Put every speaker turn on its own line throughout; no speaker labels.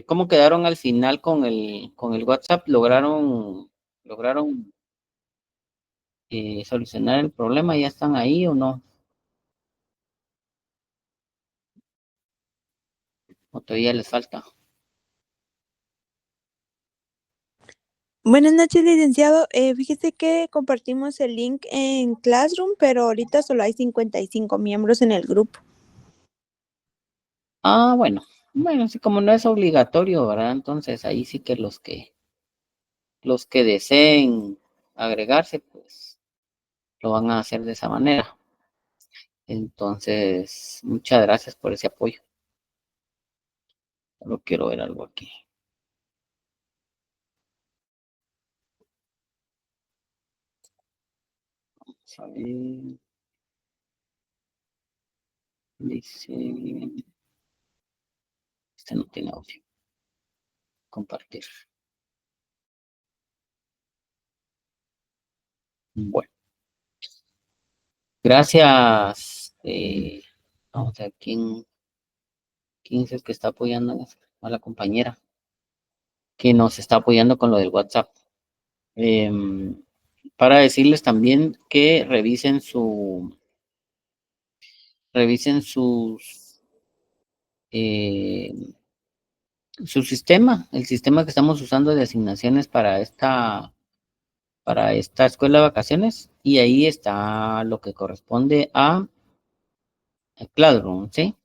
¿Cómo quedaron al final con el WhatsApp? ¿Lograron solucionar el problema? ¿Ya están ahí o no? ¿O todavía les falta?
Buenas noches, licenciado. Fíjese que compartimos el link en Classroom, pero ahorita solo hay 55 miembros en el grupo.
Ah, bueno. Bueno, sí, como no es obligatorio, ¿verdad? Entonces ahí sí que los que deseen agregarse, pues lo van a hacer de esa manera. Entonces, muchas gracias por ese apoyo. Solo quiero ver algo aquí. Vamos a ver. Dice, este no tiene audio. Compartir. Bueno, gracias. Vamos a ver quién es el que está apoyando a la compañera que nos está apoyando con lo del WhatsApp. Em, para decirles también que revisen eh, su sistema, el sistema que estamos usando de asignaciones para esta escuela de vacaciones, y ahí está lo que corresponde a Classroom, ¿sí?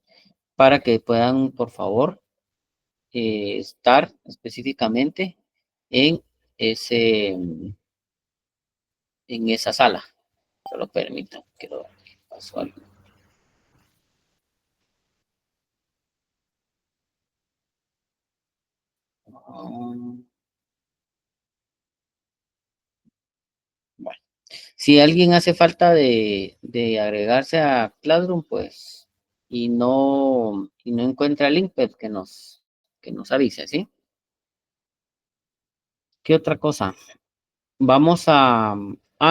Para que puedan, por favor, estar específicamente en ese, en esa sala. Solo permitan, quiero ver qué pasó algo. Um, bueno, si alguien hace falta de agregarse a Classroom, pues, y no encuentra el link, pues que nos avise, ¿sí? ¿Qué otra cosa? Vamos a,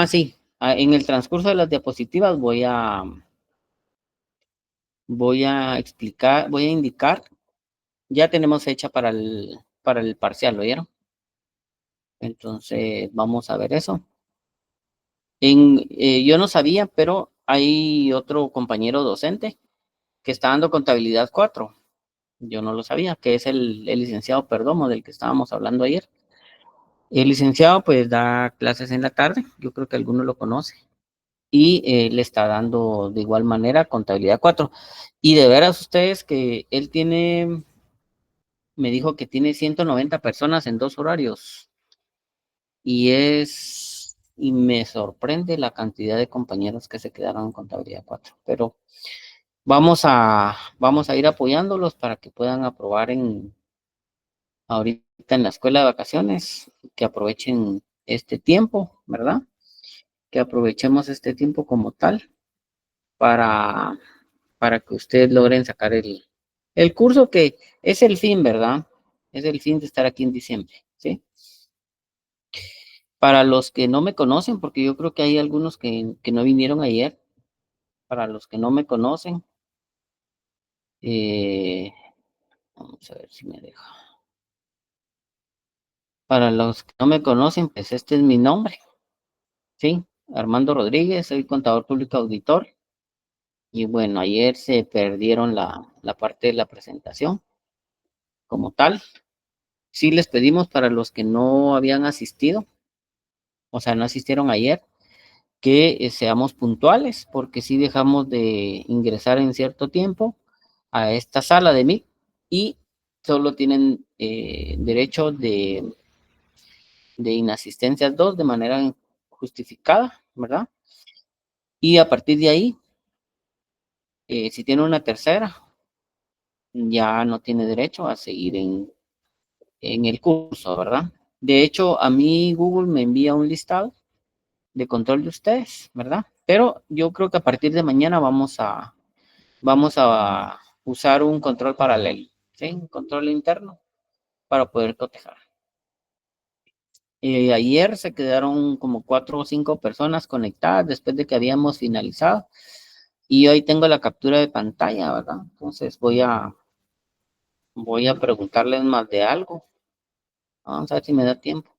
sí, en el transcurso de las diapositivas voy a explicar, voy a indicar, ya tenemos fecha para el parcial, ¿lo oyeron? Entonces, vamos a ver eso. Yo no sabía, pero hay otro compañero docente que está dando contabilidad 4. Yo no lo sabía, que es el licenciado Perdomo del que estábamos hablando ayer. El licenciado pues da clases en la tarde, yo creo que alguno lo conoce, y le está dando de igual manera contabilidad 4. Y de veras ustedes que él me dijo que tiene 190 personas en 2 horarios, y me sorprende la cantidad de compañeros que se quedaron en contabilidad 4, pero vamos a ir apoyándolos para que puedan aprobar ahorita en la escuela de vacaciones, que aprovechen este tiempo, ¿verdad? Que aprovechemos este tiempo como tal para, para que ustedes logren sacar el curso, que es el fin, ¿verdad? Es el fin de estar aquí en diciembre, ¿sí? Para los que no me conocen, porque yo creo que hay algunos que no vinieron ayer, para los que no me conocen, eh, vamos a ver si me deja. Para los que no me conocen, pues este es mi nombre, ¿sí? Armando Rodríguez, soy contador público auditor. Y bueno, ayer se perdieron la parte de la presentación como tal. Sí les pedimos para los que no habían asistido, o sea, no asistieron ayer, que seamos puntuales, porque sí dejamos de ingresar en cierto tiempo a esta sala de Meet, y solo tienen derecho de inasistencia 2 de manera justificada, ¿verdad? Y a partir de ahí, si tiene una tercera, ya no tiene derecho a seguir en el curso, ¿verdad? De hecho, a mí Google me envía un listado de control de ustedes, ¿verdad? Pero yo creo que a partir de mañana vamos a usar un control paralelo, ¿sí? Un control interno para poder cotejar. Ayer se quedaron como 4 o 5 personas conectadas después de que habíamos finalizado, y hoy tengo la captura de pantalla, ¿verdad? Entonces voy a preguntarles más de algo. Vamos a ver si me da tiempo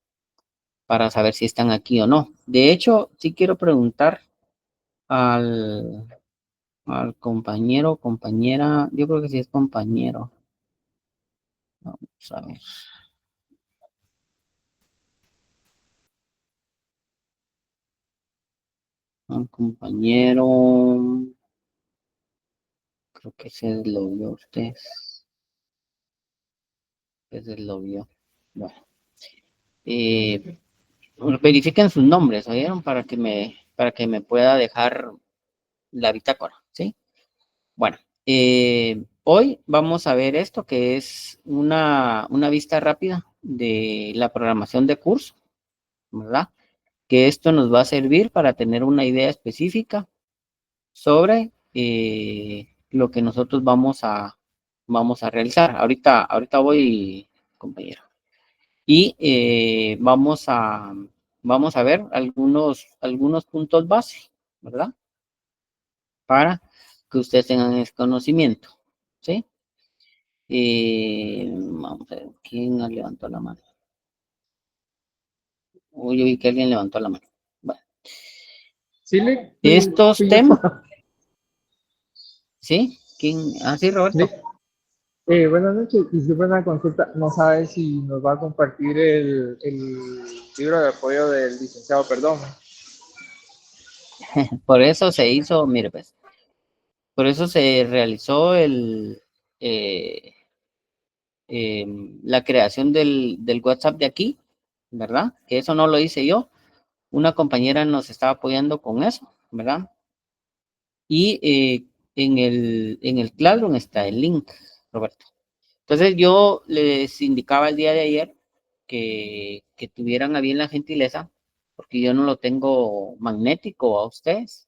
para saber si están aquí o no. De hecho, sí quiero preguntar al, al compañero, compañera, yo creo que sí es compañero. Vamos a ver. Al compañero, creo que ese lo vio usted. Ese lo vio. Bueno, eh, verifiquen sus nombres, ¿oyeron? Para que me pueda dejar la bitácora, ¿sí? Bueno, hoy vamos a ver esto que es una vista rápida de la programación de curso, ¿verdad? Que esto nos va a servir para tener una idea específica sobre lo que nosotros vamos a realizar. Ahorita voy, compañero. Y vamos a ver algunos puntos base, ¿verdad? Para que ustedes tengan ese conocimiento, ¿sí? Vamos a ver, ¿quién levantó la mano? Uy, yo vi que alguien levantó la mano. Bueno,
Sí,
estos
fui yo.
temas, ¿sí? ¿Quién? Ah, sí, Roberto.
Buenas noches, disculpen una consulta. No sabe si nos va a compartir el libro de apoyo del licenciado Perdomo.
Por eso se hizo, mire, pues, por eso se realizó eh, la creación del WhatsApp de aquí, ¿verdad? Que eso no lo hice yo. Una compañera nos estaba apoyando con eso, ¿verdad? Y en el Classroom está el link, Roberto. Entonces yo les indicaba el día de ayer que tuvieran a bien la gentileza, porque yo no lo tengo magnético a ustedes.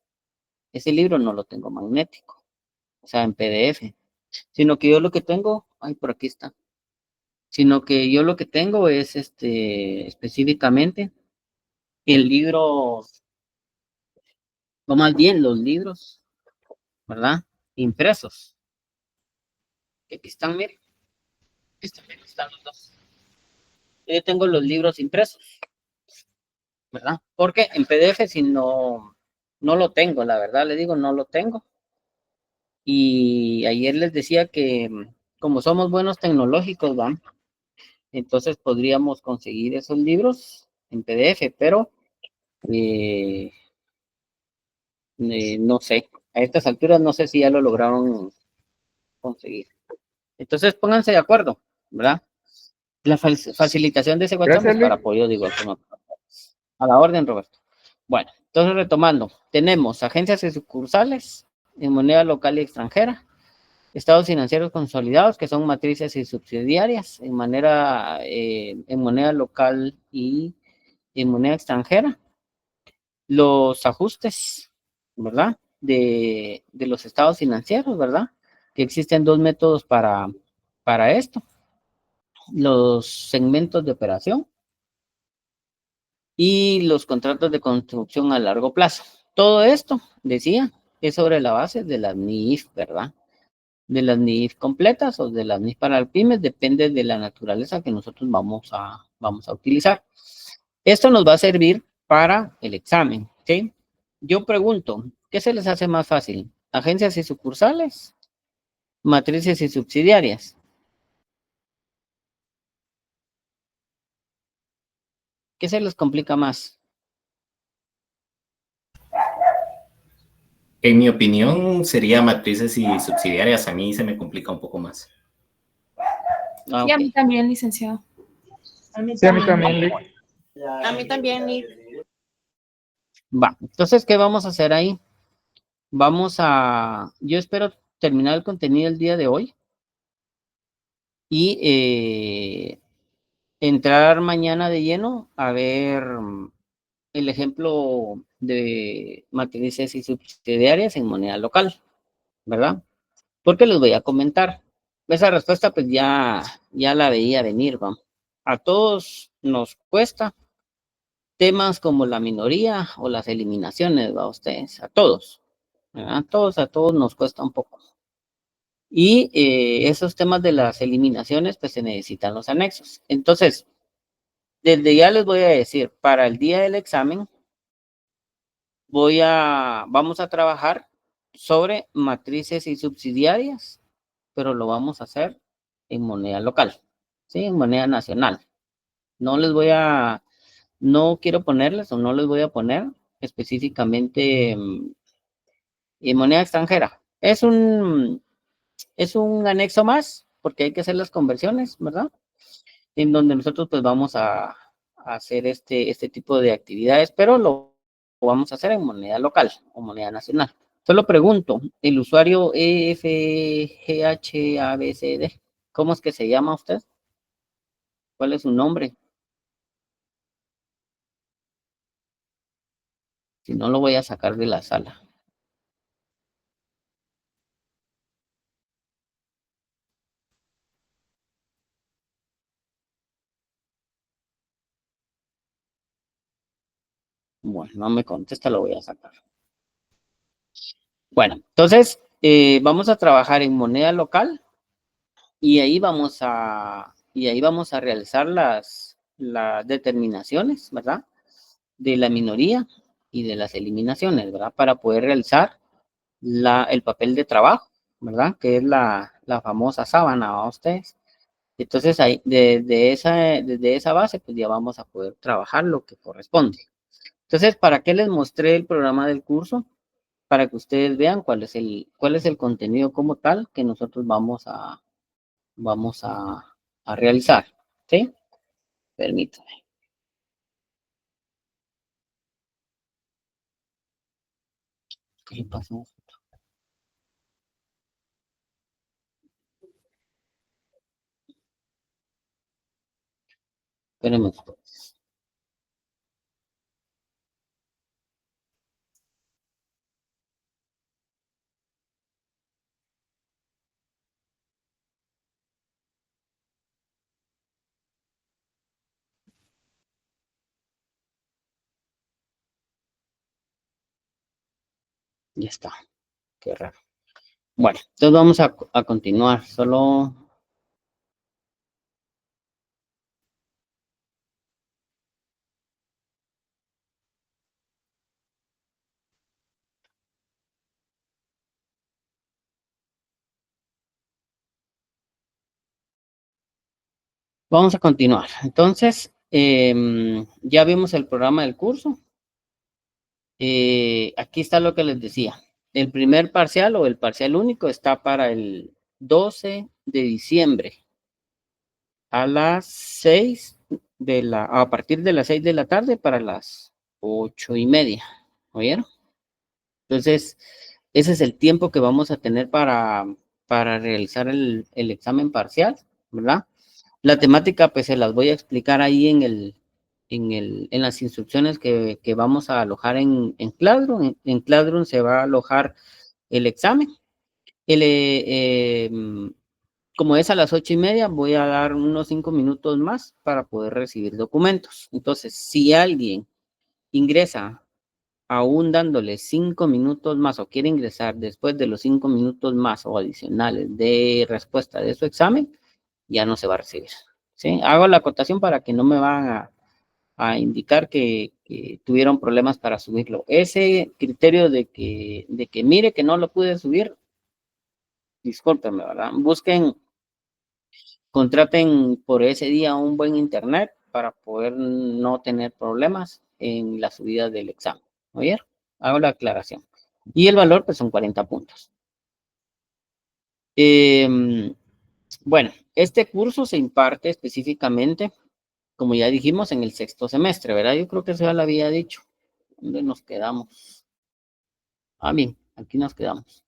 Ese libro no lo tengo magnético, o sea, en PDF, sino que yo lo que tengo, ay, por aquí está, sino que yo lo que tengo es específicamente el libro, o más bien los libros, ¿verdad? Impresos. Aquí están, miren, aquí están los dos. Yo tengo los libros impresos, ¿verdad? Porque en PDF si no lo tengo, la verdad le digo, no lo tengo. Y ayer les decía que como somos buenos tecnológicos, ¿van? Entonces podríamos conseguir esos libros en PDF, pero eh, no sé, a estas alturas no sé si ya lo lograron conseguir. Entonces pónganse de acuerdo, ¿verdad? La facilitación de ese WhatsApp es
Gracias, Luis.
para apoyo, digo, a la orden, Roberto. Bueno, entonces retomando, tenemos agencias y sucursales en moneda local y extranjera, estados financieros consolidados, que son matrices y subsidiarias en moneda local y en moneda extranjera, los ajustes, ¿verdad? De los estados financieros, ¿verdad? Que existen dos métodos para esto, los segmentos de operación y los contratos de construcción a largo plazo. Todo esto, decía, es sobre la base de las NIF, ¿verdad? De las NIF completas o de las NIF para pymes, depende de la naturaleza que nosotros vamos a utilizar. Esto nos va a servir para el examen, ¿sí? Yo pregunto, ¿qué se les hace más fácil? ¿Agencias y sucursales? ¿Matrices y subsidiarias? ¿Qué se les complica más?
En mi opinión, sería matrices y subsidiarias. A mí se me complica un poco más.
Ah,
Sí, a
ok.
mí también, licenciado.
Sí, a mí también, Luis.
A mí también, Nick.
Va, entonces, ¿qué vamos a hacer ahí? Yo espero terminar el contenido el día de hoy y entrar mañana de lleno a ver el ejemplo de matrices y subsidiarias en moneda local, ¿verdad? Porque les voy a comentar. Esa respuesta pues ya la veía venir, ¿va? A todos nos cuesta temas como la minoría o las eliminaciones, ¿va? Ustedes, a todos, ¿verdad? A todos nos cuesta un poco. Y esos temas de las eliminaciones, pues se necesitan los anexos. Entonces, desde ya les voy a decir, para el día del examen, vamos a trabajar sobre matrices y subsidiarias, pero lo vamos a hacer en moneda local, ¿sí? En moneda nacional. No quiero ponerles o no les voy a poner específicamente en moneda extranjera. Es un anexo más, porque hay que hacer las conversiones, ¿verdad? En donde nosotros pues vamos a hacer este tipo de actividades, pero lo vamos a hacer en moneda local o moneda nacional. Solo pregunto, el usuario EFGHABCD, ¿cómo es que se llama usted? ¿Cuál es su nombre? Si no, lo voy a sacar de la sala. Bueno, no me contesta, lo voy a sacar. Bueno, entonces vamos a trabajar en moneda local y ahí vamos a realizar las determinaciones, ¿verdad? De la minoría y de las eliminaciones, ¿verdad? Para poder realizar el papel de trabajo, ¿verdad? Que es la famosa sábana a ustedes. Entonces, ahí, desde esa base, pues ya vamos a poder trabajar lo que corresponde. Entonces, ¿para qué les mostré el programa del curso? Para que ustedes vean cuál es el contenido como tal que nosotros vamos a realizar, ¿sí? Permítame. ¿Qué le pasó? Espérenme. Ya está. Qué raro. Bueno, entonces vamos a continuar. Solo vamos a continuar. Entonces, ya vimos el programa del curso. Aquí está lo que les decía. El primer parcial o el parcial único está para el 12 de diciembre a las 6 a partir de las 6 de la tarde para las 8:30. ¿Oyeron? Entonces, ese es el tiempo que vamos a tener para realizar el examen parcial, ¿verdad? La temática, pues se las voy a explicar ahí en las instrucciones que vamos a alojar en Classroom. En Classroom se va a alojar el examen. Como es a las 8:30, voy a dar unos 5 minutos más para poder recibir documentos. Entonces, si alguien ingresa aún dándole 5 minutos más o quiere ingresar después de los 5 minutos más o adicionales de respuesta de su examen, ya no se va a recibir. ¿Sí? Hago la acotación para que no me van a indicar que tuvieron problemas para subirlo. Ese criterio de que mire que no lo pude subir, discúlpenme, ¿verdad? Contraten por ese día un buen internet para poder no tener problemas en la subida del examen. ¿Oyeron? Hago la aclaración. Y el valor, pues son 40 puntos. Bueno, este curso se imparte específicamente, como ya dijimos, en el sexto semestre, ¿verdad? Yo creo que eso ya lo había dicho. ¿Dónde nos quedamos? Ah, bien, aquí nos quedamos.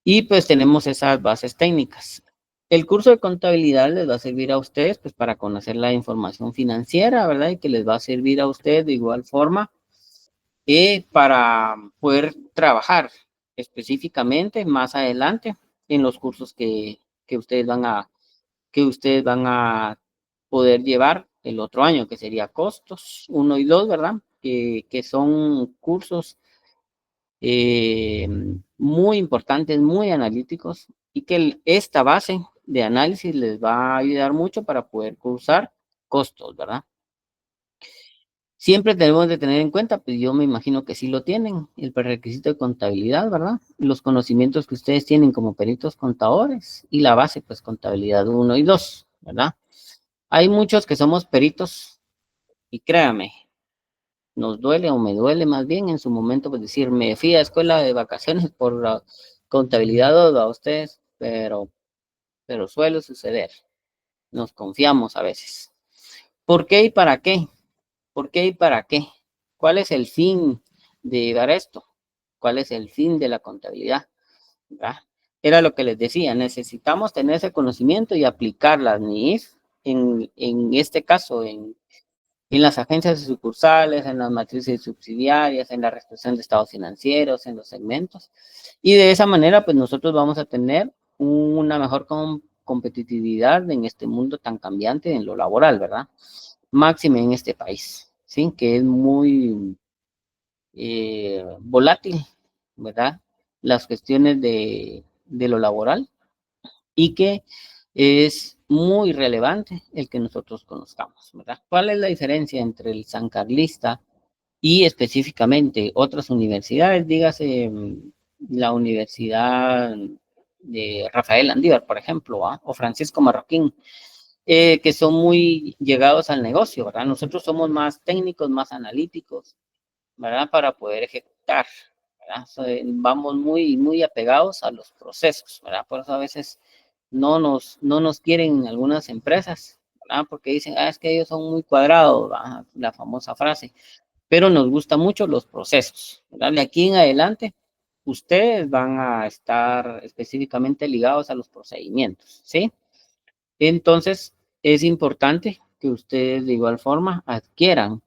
Y pues tenemos esas bases técnicas. El curso de contabilidad les va a servir a ustedes, pues, para conocer la información financiera, ¿verdad? Y que les va a servir a ustedes de igual forma para poder trabajar específicamente más adelante en los cursos que ustedes van a poder llevar el otro año, que sería costos 1 y 2, ¿verdad? Que son cursos muy importantes, muy analíticos, y que esta base de análisis les va a ayudar mucho para poder cursar costos, ¿verdad? Siempre tenemos de tener en cuenta, pues yo me imagino que sí lo tienen, el prerequisito de contabilidad, ¿verdad? Los conocimientos que ustedes tienen como peritos contadores y la base, pues contabilidad 1 y 2, ¿verdad? Hay muchos que somos peritos y créame, nos duele o me duele más bien en su momento, pues decir, me fui a escuela de vacaciones por la contabilidad 2 a ustedes, pero suele suceder, nos confiamos a veces. ¿Por qué y para qué? ¿Por qué y para qué? ¿Cuál es el fin de llevar esto? ¿Cuál es el fin de la contabilidad? ¿Verdad? Era lo que les decía, necesitamos tener ese conocimiento y aplicar las NIF, en este caso, en las agencias de sucursales, en las matrices subsidiarias, en la restitución de estados financieros, en los segmentos. Y de esa manera, pues nosotros vamos a tener una mejor competitividad en este mundo tan cambiante en lo laboral, ¿verdad? Máxime en este país, ¿sí? Que es muy volátil, ¿verdad? Las cuestiones de lo laboral y que es muy relevante el que nosotros conozcamos, ¿verdad? ¿Cuál es la diferencia entre el sancarlista y específicamente otras universidades? Dígase la Universidad de Rafael Andívar, por ejemplo, ¿ah? O Francisco Marroquín, que son muy llegados al negocio, ¿verdad? Nosotros somos más técnicos, más analíticos, ¿verdad? Para poder ejecutar, ¿verdad? Vamos muy, muy apegados a los procesos, ¿verdad? Por eso a veces no nos quieren en algunas empresas, ¿verdad? Porque dicen, es que ellos son muy cuadrados, ¿verdad? La famosa frase, pero nos gustan mucho los procesos, ¿verdad? De aquí en adelante, ustedes van a estar específicamente ligados a los procedimientos, ¿sí? Entonces, es importante que ustedes de igual forma adquieran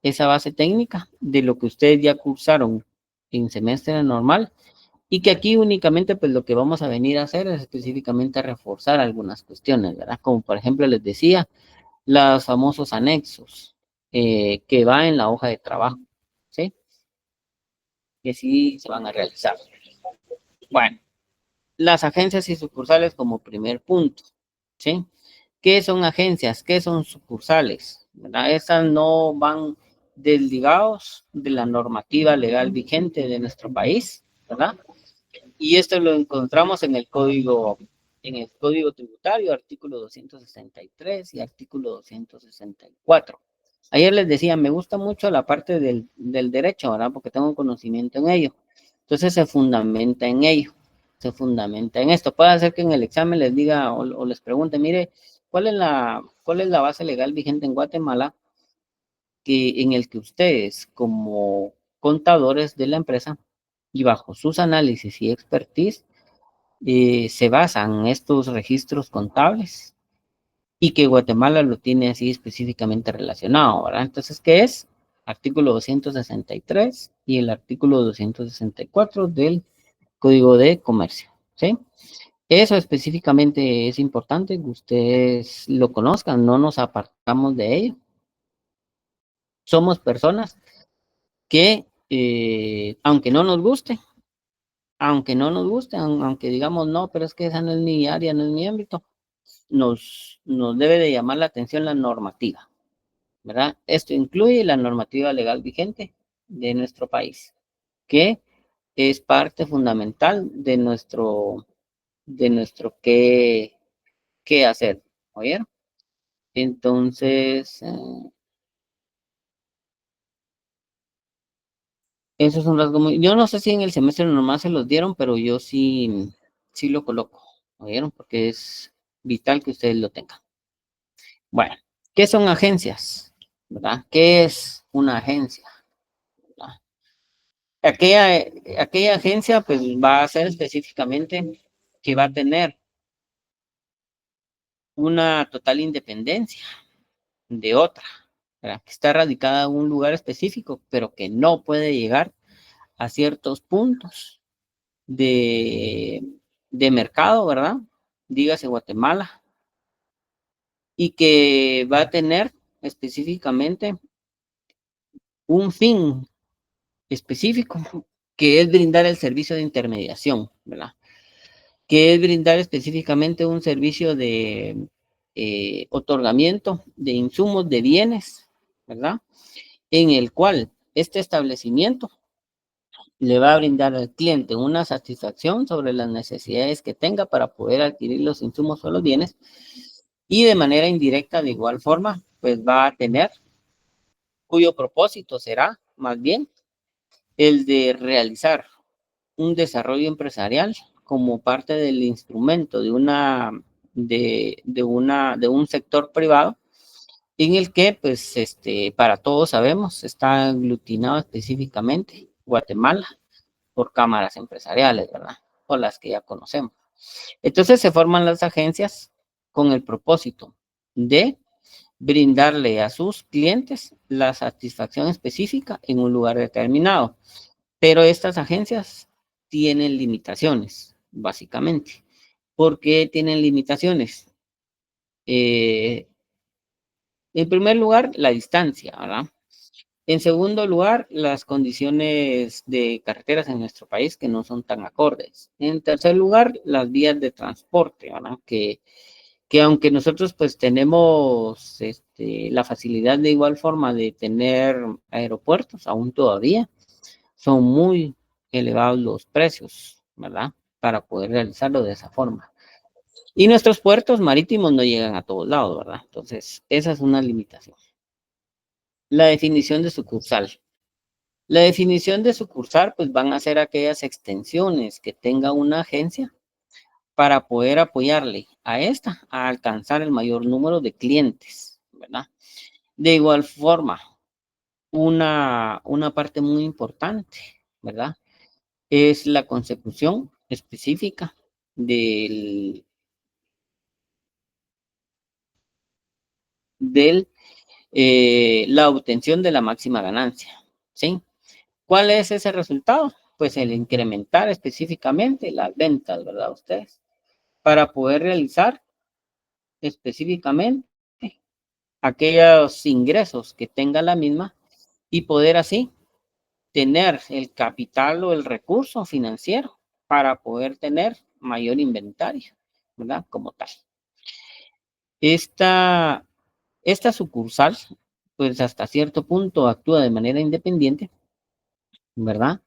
esa base técnica de lo que ustedes ya cursaron en semestre normal y que aquí únicamente pues lo que vamos a venir a hacer es específicamente a reforzar algunas cuestiones, ¿verdad? Como por ejemplo les decía, los famosos anexos que va en la hoja de trabajo, ¿sí? Que sí se van a realizar. Bueno, las agencias y sucursales como primer punto, ¿sí? ¿Qué son agencias? ¿Qué son sucursales? ¿Verdad? Esas no van desligados de la normativa legal vigente de nuestro país, ¿verdad? Y esto lo encontramos en el código tributario, artículo 263 y artículo 264. Ayer les decía, me gusta mucho la parte del derecho, ¿verdad? Porque tengo conocimiento en ello. Entonces se fundamenta en ello, se fundamenta en esto. Puede ser que en el examen les diga o les pregunte, mire, cuál es la base legal vigente en Guatemala en el que ustedes, como contadores de la empresa, y bajo sus análisis y expertise, se basan estos registros contables y que Guatemala lo tiene así específicamente relacionado, ¿verdad? Entonces, ¿qué es? Artículo 263 y el artículo 264 del Código de Comercio, ¿sí? Eso específicamente es importante que ustedes lo conozcan, no nos apartamos de ello. Somos personas que, aunque no nos guste, aunque digamos no, pero es que esa no es mi área, no es mi ámbito, nos debe de llamar la atención la normativa, ¿verdad? Esto incluye la normativa legal vigente de nuestro país, que es parte fundamental de nuestro qué hacer, ¿oyeron? Entonces, eso es un rasgo muy... Yo no sé si en el semestre normal se los dieron, pero yo sí lo coloco, ¿oyeron? Porque es vital que ustedes lo tengan. Bueno, ¿qué son agencias? ¿Verdad? ¿Qué es una agencia? ¿Verdad? Aquella agencia pues va a ser específicamente que va a tener una total independencia de otra, ¿verdad? Que está radicada en un lugar específico, pero que no puede llegar a ciertos puntos de, de mercado, ¿verdad? Dígase Guatemala, y que va a tener específicamente un fin específico, que es brindar el servicio de intermediación, ¿verdad? que es brindar específicamente un servicio de otorgamiento de insumos de bienes, ¿verdad? En el cual este establecimiento le va a brindar al cliente una satisfacción sobre las necesidades que tenga para poder adquirir los insumos o los bienes, y de manera indirecta, de igual forma, pues va a tener, cuyo propósito será más bien el de realizar un desarrollo empresarial como parte del instrumento de un sector privado en el que, pues, para todos sabemos, está aglutinado específicamente Guatemala por cámaras empresariales, ¿verdad? O las que ya conocemos. Entonces se forman las agencias con el propósito de brindarle a sus clientes la satisfacción específica en un lugar determinado. Pero estas agencias tienen limitaciones, básicamente. ¿Por qué tienen limitaciones? En primer lugar, la distancia, ¿verdad? En segundo lugar, las condiciones de carreteras en nuestro país que no son tan acordes. En tercer lugar, las vías de transporte, ¿verdad? Que aunque nosotros pues tenemos la facilidad de igual forma de tener aeropuertos, aún todavía son muy elevados los precios, ¿verdad? Para poder realizarlo de esa forma. Y nuestros puertos marítimos no llegan a todos lados, ¿verdad? Entonces, esa es una limitación. La definición de sucursal. La definición de sucursal, pues van a ser aquellas extensiones que tenga una agencia para poder apoyarle a esta a alcanzar el mayor número de clientes, ¿verdad? De igual forma, una parte muy importante, ¿verdad? Es la consecución específica de la obtención de la máxima ganancia, ¿sí? ¿Cuál es ese resultado? Pues el incrementar específicamente las ventas, ¿verdad? Ustedes, para poder realizar específicamente aquellos ingresos que tenga la misma y poder así tener el capital o el recurso financiero para poder tener mayor inventario, ¿verdad? Como tal. Esta sucursal, pues hasta cierto punto actúa de manera independiente, ¿verdad?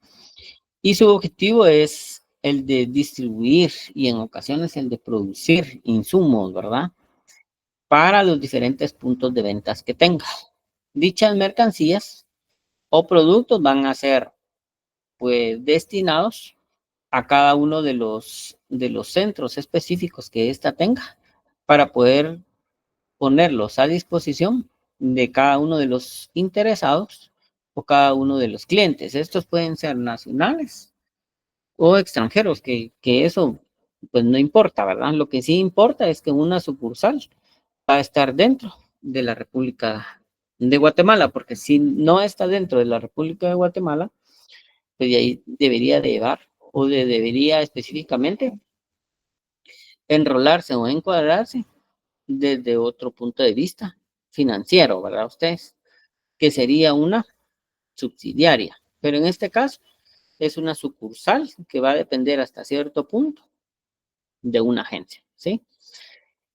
Y su objetivo es el de distribuir y en ocasiones el de producir insumos, ¿verdad? Para los diferentes puntos de ventas que tenga. Dichas mercancías o productos van a ser, pues, destinados a cada uno de los centros específicos que ésta tenga para poder ponerlos a disposición de cada uno de los interesados o cada uno de los clientes. Estos pueden ser nacionales o extranjeros, que eso pues no importa, ¿verdad? Lo que sí importa es que una sucursal va a estar dentro de la República de Guatemala, porque si no está dentro de la República de Guatemala, pues de ahí debería de llevar o debería específicamente enrolarse o encuadrarse desde otro punto de vista financiero, ¿verdad? Ustedes, que sería una subsidiaria, pero en este caso es una sucursal que va a depender hasta cierto punto de una agencia, ¿sí?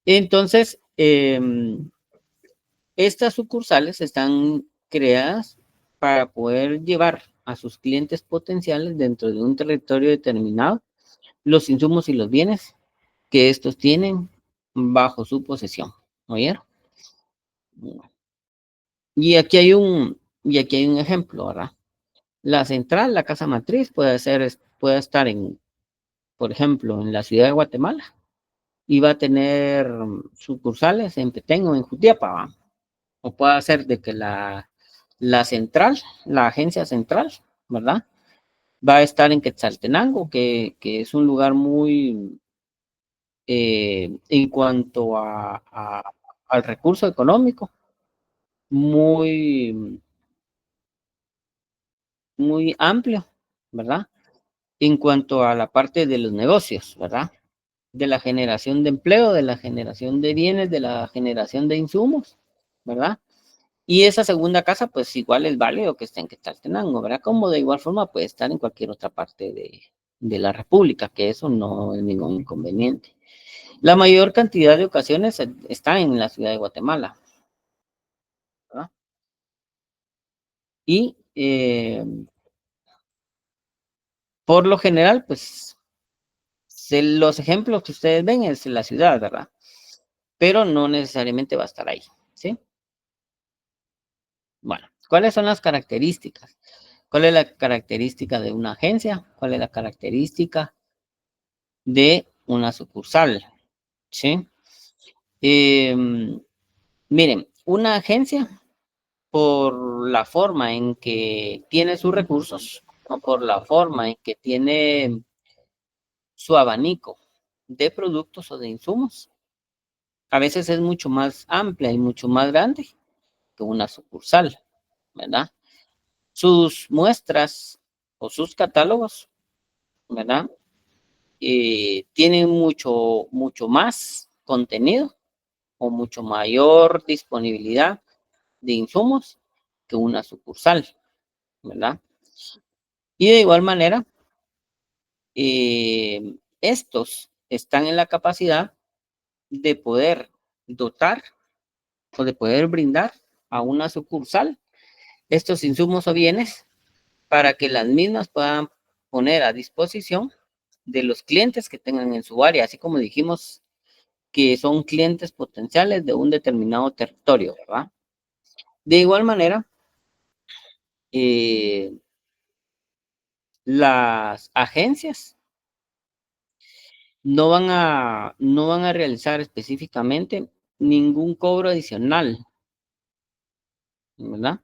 Entonces, estas sucursales están creadas para poder llevar a sus clientes potenciales dentro de un territorio determinado los insumos y los bienes que estos tienen bajo su posesión. ¿Oyeron? Y aquí hay un ejemplo, ¿verdad? La central, la casa matriz, puede estar por ejemplo, en la ciudad de Guatemala y va a tener sucursales en Petén o en Jutiapa, ¿va? O puede ser de que la central, la agencia central, ¿verdad? Va a estar en Quetzaltenango, que es un lugar muy, en cuanto al recurso económico, muy, muy amplio, ¿verdad? En cuanto a la parte de los negocios, ¿verdad? De la generación de empleo, de la generación de bienes, de la generación de insumos, ¿verdad? Y esa segunda casa, pues igual es válido que esté en Quetzaltenango, ¿verdad? Como de igual forma puede estar en cualquier otra parte de la República, que eso no es ningún inconveniente. La mayor cantidad de ocasiones está en la ciudad de Guatemala, ¿verdad? Y por lo general, pues los ejemplos que ustedes ven es la ciudad, ¿verdad? Pero no necesariamente va a estar ahí, ¿sí? Bueno, ¿cuáles son las características? ¿Cuál es la característica de una agencia? ¿Cuál es la característica de una sucursal? ¿Sí? Miren, una agencia, por la forma en que tiene sus recursos, o por la forma en que tiene su abanico de productos o de insumos, a veces es mucho más amplia y mucho más grande que una sucursal, ¿verdad? Sus muestras o sus catálogos, ¿verdad? Tienen mucho más contenido o mucho mayor disponibilidad de insumos que una sucursal, ¿verdad? Y de igual manera, estos están en la capacidad de poder dotar o de poder brindar a una sucursal estos insumos o bienes para que las mismas puedan poner a disposición de los clientes que tengan en su área, así como dijimos que son clientes potenciales de un determinado territorio, ¿verdad? De igual manera, las agencias no van a realizar específicamente ningún cobro adicional, ¿verdad?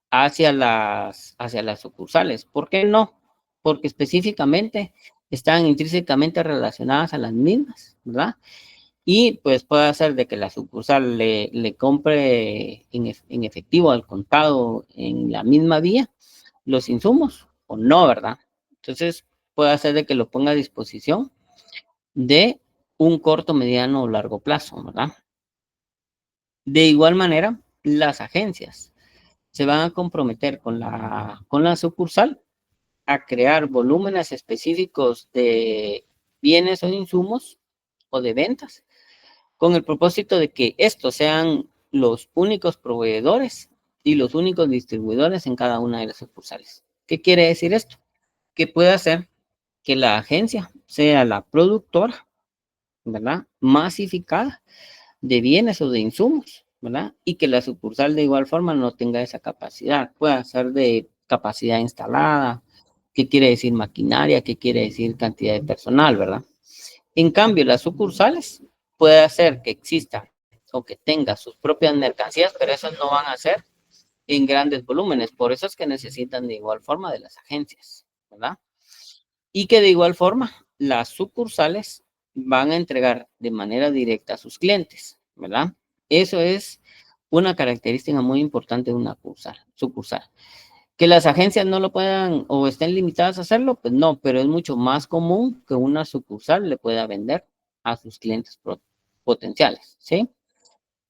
Hacia las sucursales. ¿Por qué no? Porque específicamente están intrínsecamente relacionadas a las mismas, ¿verdad? Y pues puede ser de que la sucursal le compre en efectivo al contado en la misma vía los insumos o no, ¿verdad? Entonces puede ser de que lo ponga a disposición de un corto, mediano o largo plazo, ¿verdad? De igual manera, las agencias se van a comprometer con la sucursal a crear volúmenes específicos de bienes o insumos o de ventas con el propósito de que estos sean los únicos proveedores y los únicos distribuidores en cada una de las sucursales. ¿Qué quiere decir esto? Que puede hacer que la agencia sea la productora, ¿verdad? Masificada de bienes o de insumos, ¿verdad? Y que la sucursal de igual forma no tenga esa capacidad. Puede ser de capacidad instalada, qué quiere decir maquinaria, qué quiere decir cantidad de personal, ¿verdad? En cambio, las sucursales puede hacer que exista o que tenga sus propias mercancías, pero esas no van a ser en grandes volúmenes. Por eso es que necesitan de igual forma de las agencias, ¿verdad? Y que de igual forma las sucursales van a entregar de manera directa a sus clientes, ¿verdad? Eso es una característica muy importante de una sucursal. Que las agencias no lo puedan o estén limitadas a hacerlo, pues no, pero es mucho más común que una sucursal le pueda vender a sus clientes potenciales, ¿sí?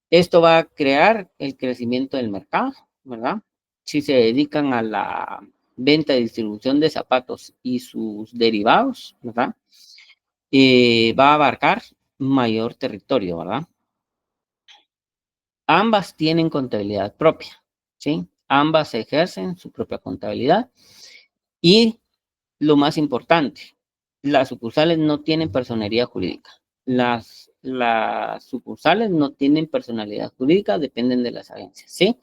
Esto va a crear el crecimiento del mercado, ¿verdad? Si se dedican a la venta y distribución de zapatos y sus derivados, ¿verdad? Va a abarcar mayor territorio, ¿verdad? Ambas tienen contabilidad propia, ¿sí? Ambas ejercen su propia contabilidad y lo más importante, las sucursales no tienen personería jurídica. Las sucursales no tienen personalidad jurídica, dependen de las agencias, ¿sí?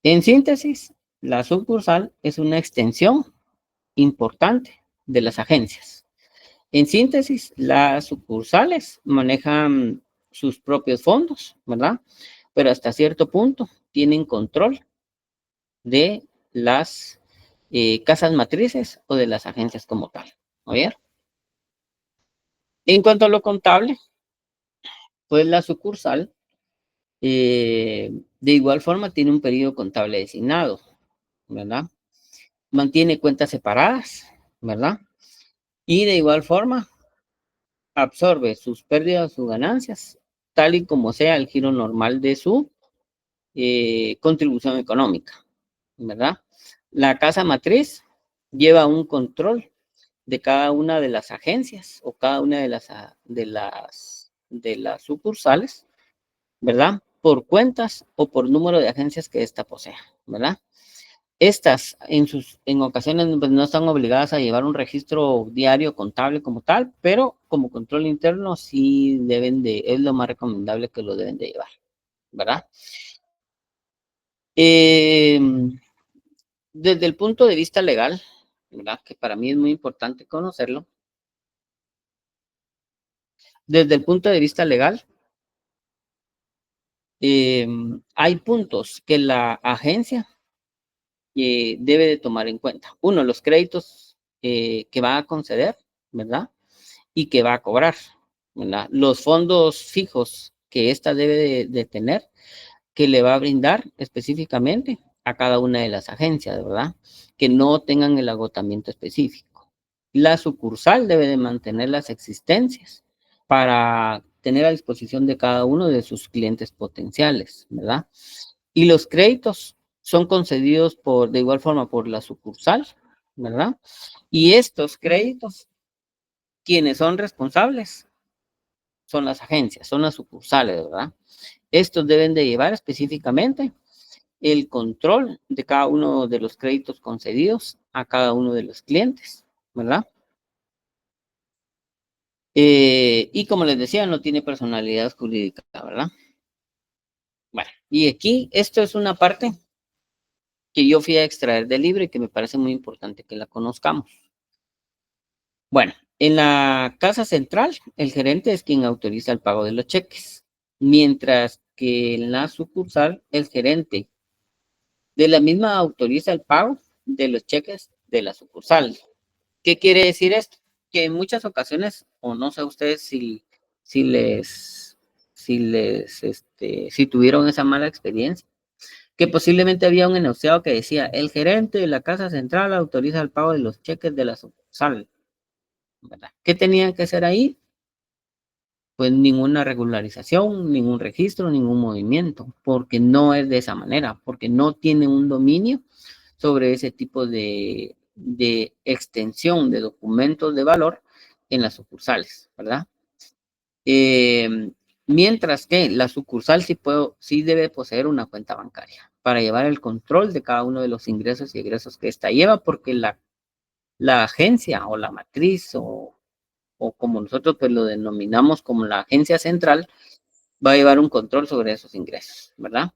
En síntesis, la sucursal es una extensión importante de las agencias. En síntesis, las sucursales manejan sus propios fondos, ¿verdad? Pero hasta cierto punto tienen control de las casas matrices o de las agencias como tal. ¿A ver? En cuanto a lo contable, pues la sucursal de igual forma tiene un periodo contable designado, ¿verdad? Mantiene cuentas separadas, ¿verdad? Y de igual forma absorbe sus pérdidas, sus ganancias, tal y como sea el giro normal de su contribución económica, ¿verdad? La casa matriz lleva un control de cada una de las agencias o cada una de las sucursales, ¿verdad? Por cuentas o por número de agencias que ésta posea, ¿verdad? Estas en ocasiones pues, no están obligadas a llevar un registro diario contable como tal, pero como control interno sí es lo más recomendable que lo deben de llevar, ¿verdad? Desde el punto de vista legal, ¿verdad? Que para mí es muy importante conocerlo. Desde el punto de vista legal, hay puntos que la agencia debe de tomar en cuenta. Uno, los créditos que va a conceder, ¿verdad? Y que va a cobrar, ¿verdad? Los fondos fijos que ésta debe de tener, que le va a brindar específicamente a cada una de las agencias, ¿verdad? Que no tengan el agotamiento específico. La sucursal debe de mantener las existencias para tener a disposición de cada uno de sus clientes potenciales, ¿verdad? Y los créditos son concedidos de igual forma por la sucursal, ¿verdad? Y estos créditos, quienes son responsables, son las agencias, son las sucursales, ¿verdad? Estos deben de llevar específicamente el control de cada uno de los créditos concedidos a cada uno de los clientes, ¿verdad? Y como les decía, no tiene personalidad jurídica, ¿verdad? Bueno, y aquí esto es una parte que yo fui a extraer del libro y que me parece muy importante que la conozcamos. Bueno, en la casa central, el gerente es quien autoriza el pago de los cheques, mientras que en la sucursal, el gerente de la misma autoriza el pago de los cheques de la sucursal. ¿Qué quiere decir esto? Que en muchas ocasiones, o no sé ustedes si tuvieron esa mala experiencia, que posiblemente había un enunciado que decía, el gerente de la casa central autoriza el pago de los cheques de la sucursal, ¿verdad? ¿Qué tenían que hacer ahí? Pues ninguna regularización, ningún registro, ningún movimiento, porque no es de esa manera, porque no tiene un dominio sobre ese tipo de extensión de documentos de valor en las sucursales, ¿verdad? Mientras que la sucursal sí debe poseer una cuenta bancaria para llevar el control de cada uno de los ingresos y egresos que ésta lleva, porque la agencia o la matriz o como nosotros pues lo denominamos como la agencia central, va a llevar un control sobre esos ingresos, ¿verdad?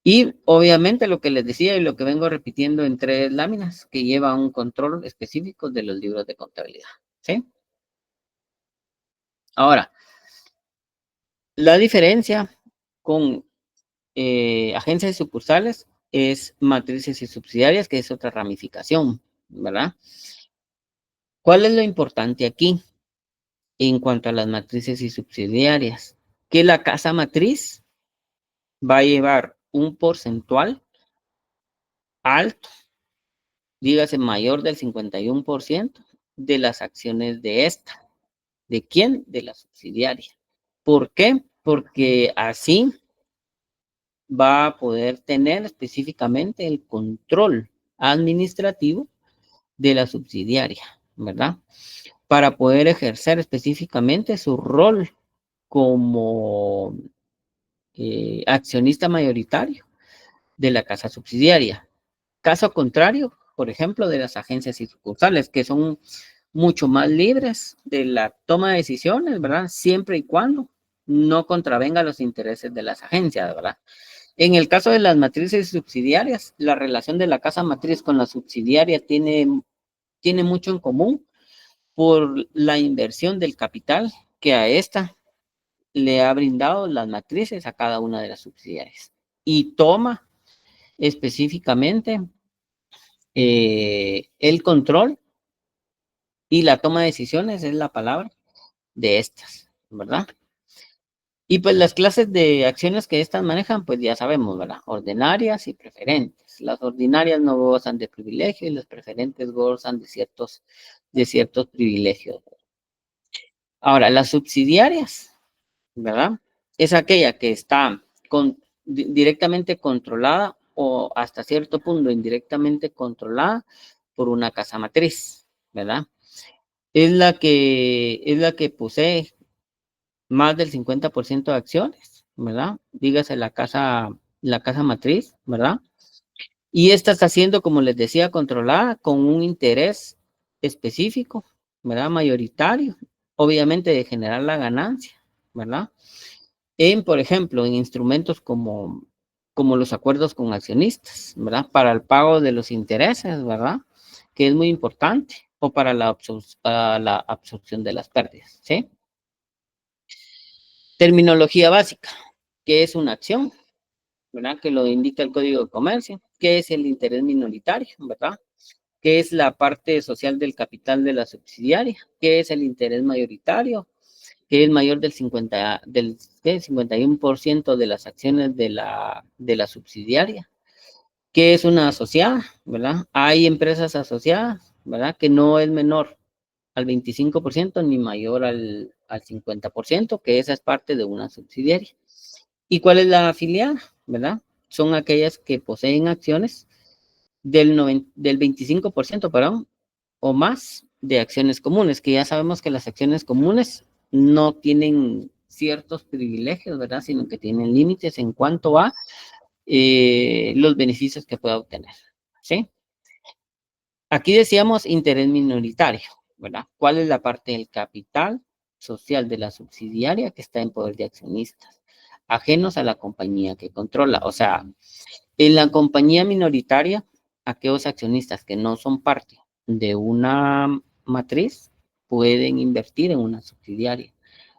Y obviamente lo que les decía y lo que vengo repitiendo en 3 láminas, que lleva un control específico de los libros de contabilidad, ¿sí? Ahora, la diferencia con agencias y sucursales es matrices y subsidiarias, que es otra ramificación, ¿verdad? ¿Cuál es lo importante aquí en cuanto a las matrices y subsidiarias? Que la casa matriz va a llevar un porcentual alto, dígase mayor del 51% de las acciones de esta. ¿De quién? De la subsidiaria. ¿Por qué? Porque así va a poder tener específicamente el control administrativo de la subsidiaria, ¿verdad? Para poder ejercer específicamente su rol como accionista mayoritario de la casa subsidiaria. Caso contrario, por ejemplo, de las agencias y sucursales, que son mucho más libres de la toma de decisiones, ¿verdad? Siempre y cuando no contravenga los intereses de las agencias, ¿verdad? En el caso de las matrices subsidiarias, la relación de la casa matriz con la subsidiaria tiene mucho en común por la inversión del capital que a esta le ha brindado las matrices a cada una de las subsidiarias. Y toma específicamente el control y la toma de decisiones es la palabra de estas, ¿verdad? Y pues las clases de acciones que estas manejan, pues ya sabemos, ¿verdad? Ordinarias y preferentes. Las ordinarias no gozan de privilegios y las preferentes gozan de ciertos privilegios. Ahora, las subsidiarias, ¿verdad? Es aquella que está directamente controlada o hasta cierto punto indirectamente controlada por una casa matriz, ¿verdad? Es la que posee más del 50% de acciones, ¿verdad? Dígase la casa matriz, ¿verdad? Y esta está siendo, como les decía, controlada con un interés específico, ¿verdad? Mayoritario, obviamente de generar la ganancia, ¿verdad? Por ejemplo, en instrumentos como los acuerdos con accionistas, ¿verdad? Para el pago de los intereses, ¿verdad? Que es muy importante, o para para la absorción de las pérdidas, ¿sí? Terminología básica, ¿qué es una acción? ¿Verdad? Que lo indica el Código de Comercio. ¿Qué es el interés minoritario? ¿Verdad? ¿Qué es la parte social del capital de la subsidiaria? ¿Qué es el interés mayoritario? Que es mayor del 51% de las acciones de la subsidiaria. ¿Qué es una asociada? ¿Verdad? Hay empresas asociadas, ¿verdad? Que no es menor al 25% ni mayor al 50%, que esa es parte de una subsidiaria. ¿Y cuál es la afiliada? ¿Verdad? Son aquellas que poseen acciones del 25%, perdón, o más de acciones comunes, que ya sabemos que las acciones comunes no tienen ciertos privilegios, ¿verdad? Sino que tienen límites en cuanto a los beneficios que pueda obtener, ¿sí? Aquí decíamos interés minoritario, ¿verdad? ¿Cuál es la parte del capital social de la subsidiaria que está en poder de accionistas, ajenos a la compañía que controla? O sea, en la compañía minoritaria, aquellos accionistas que no son parte de una matriz pueden invertir en una subsidiaria,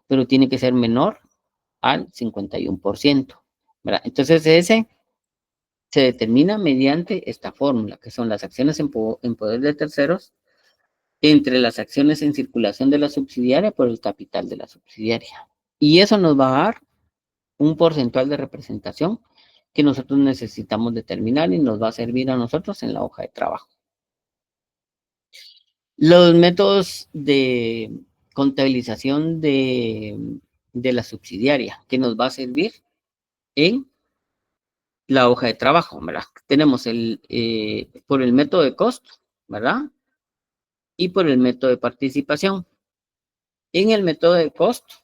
pero tiene que ser menor al 51%, ¿verdad? Entonces ese se determina mediante esta fórmula, que son las acciones en poder de terceros entre las acciones en circulación de la subsidiaria por el capital de la subsidiaria. Y eso nos va a dar un porcentaje de representación que nosotros necesitamos determinar y nos va a servir a nosotros en la hoja de trabajo. Los métodos de contabilización de la subsidiaria que nos va a servir en la hoja de trabajo, ¿verdad? Tenemos por el método de costo, ¿verdad? Y por el método de participación. En el método de costo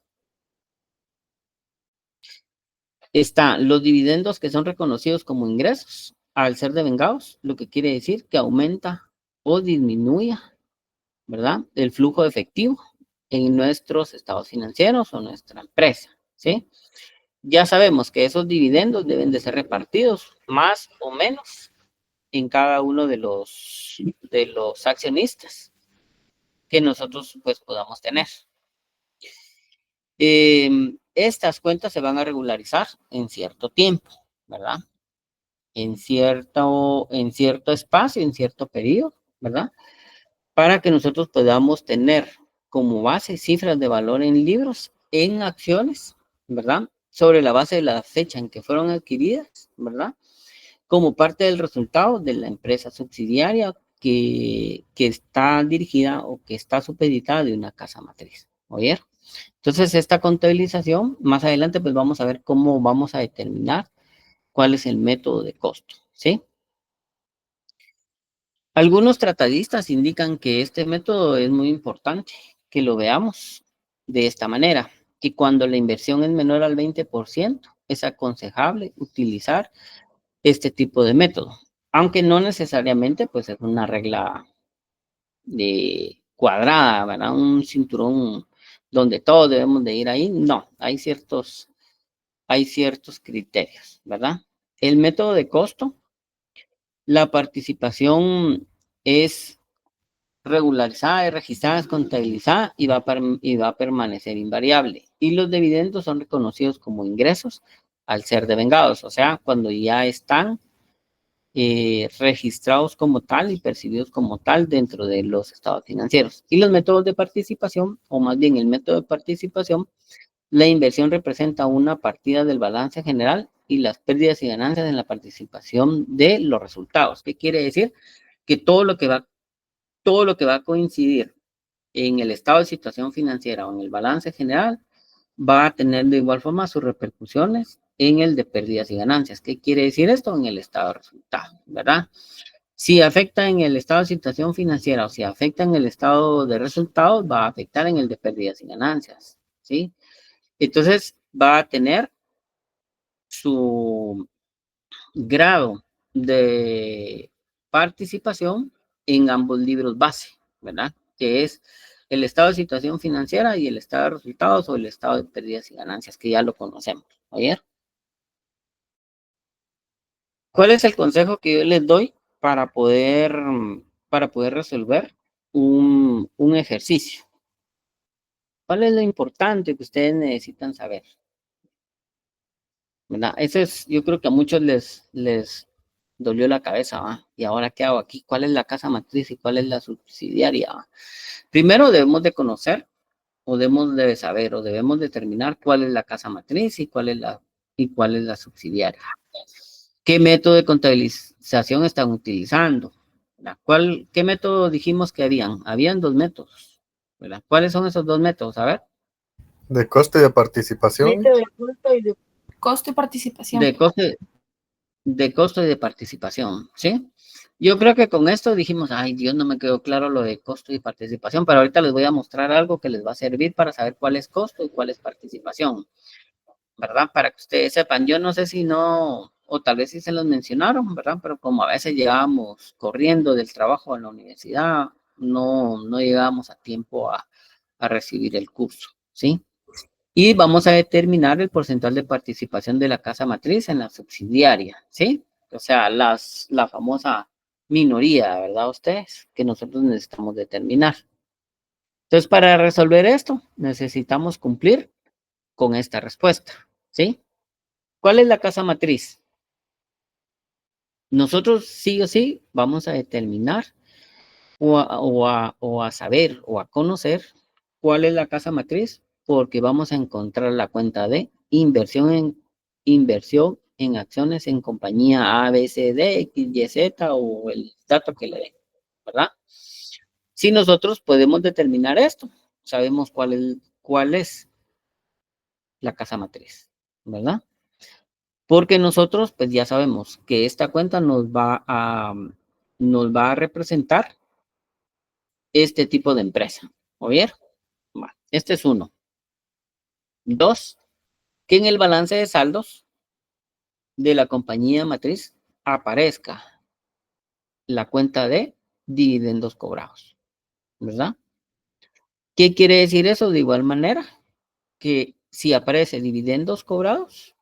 están los dividendos que son reconocidos como ingresos al ser devengados, lo que quiere decir que aumenta o disminuye, ¿verdad? El flujo de efectivo en nuestros estados financieros o nuestra empresa, ¿sí? Ya sabemos que esos dividendos deben de ser repartidos más o menos en cada uno de los accionistas que nosotros pues podamos tener. Estas cuentas se van a regularizar en cierto tiempo, ¿verdad? En cierto espacio, en cierto periodo, ¿verdad? Para que nosotros podamos tener como base cifras de valor en libros, en acciones, ¿verdad? Sobre la base de la fecha en que fueron adquiridas, ¿verdad? Como parte del resultado de la empresa subsidiaria que está dirigida o que está supeditada de una casa matriz. ¿Oyeron? Entonces, esta contabilización, más adelante, pues vamos a ver cómo vamos a determinar cuál es el método de costo, ¿sí? Algunos tratadistas indican que este método es muy importante, que lo veamos de esta manera, que cuando la inversión es menor al 20%, es aconsejable utilizar este tipo de método, aunque no necesariamente pues es una regla de cuadrada, ¿verdad? Un cinturón donde todos debemos de ir ahí, no, hay ciertos criterios, ¿verdad? El método de costo, la participación es regularizada, es registrada, es contabilizada y va a permanecer invariable. Y los dividendos son reconocidos como ingresos al ser devengados, o sea, cuando ya están registrados como tal y percibidos como tal dentro de los estados financieros. Y los métodos de participación, o más bien el método de participación, la inversión representa una partida del balance general y las pérdidas y ganancias en la participación de los resultados. ¿Qué quiere decir? Que todo lo que va a coincidir en el estado de situación financiera o en el balance general va a tener de igual forma sus repercusiones en el de pérdidas y ganancias. ¿Qué quiere decir esto? En el estado de resultado, ¿verdad? Si afecta en el estado de situación financiera o si afecta en el estado de resultados, va a afectar en el de pérdidas y ganancias, ¿sí? Entonces, va a tener su grado de participación en ambos libros base, ¿verdad? Que es el estado de situación financiera y el estado de resultados o el estado de pérdidas y ganancias, que ya lo conocemos. ¿Oye? ¿Cuál es el consejo que yo les doy para poder resolver un ejercicio? ¿Cuál es lo importante que ustedes necesitan saber? ¿Verdad? Eso es, yo creo que a muchos les dolió la cabeza, ¿va? ¿Y ahora qué hago aquí? ¿Cuál es la casa matriz y cuál es la subsidiaria? ¿Va? Primero debemos de conocer o debemos de saber o debemos determinar cuál es la casa matriz y cuál es la subsidiaria. ¿Qué método de contabilización están utilizando? ¿Qué método dijimos que habían? Habían dos métodos, ¿verdad? ¿Cuáles son esos dos métodos? A ver.
De costo y de participación.
Costo y participación.
De costo y de participación, ¿sí? Yo creo que con esto dijimos, ay Dios, no me quedó claro lo de costo y participación, pero ahorita les voy a mostrar algo que les va a servir para saber cuál es costo y cuál es participación, ¿verdad? Para que ustedes sepan, yo no sé si no, o tal vez sí se los mencionaron, ¿verdad? Pero como a veces llegábamos corriendo del trabajo a la universidad, no llegábamos a tiempo a recibir el curso, ¿sí? Y vamos a determinar el porcentaje de participación de la casa matriz en la subsidiaria, ¿sí? O sea, la famosa minoría, ¿verdad? Ustedes, que nosotros necesitamos determinar. Entonces, para resolver esto, necesitamos cumplir con esta respuesta, ¿sí? ¿Cuál es la casa matriz? Nosotros sí o sí vamos a determinar o a saber o a conocer cuál es la casa matriz, porque vamos a encontrar la cuenta de inversión en acciones en compañía A, B, C, D, X, Y, Z o el dato que le den, ¿verdad? Si nosotros podemos determinar esto, sabemos cuál es la casa matriz, ¿verdad? Porque nosotros pues ya sabemos que esta cuenta nos va a representar este tipo de empresa. ¿Oye? Este es uno. Dos, que en el balance de saldos de la compañía matriz aparezca la cuenta de dividendos cobrados, ¿verdad? ¿Qué quiere decir eso? De igual manera, que si aparece dividendos cobrados,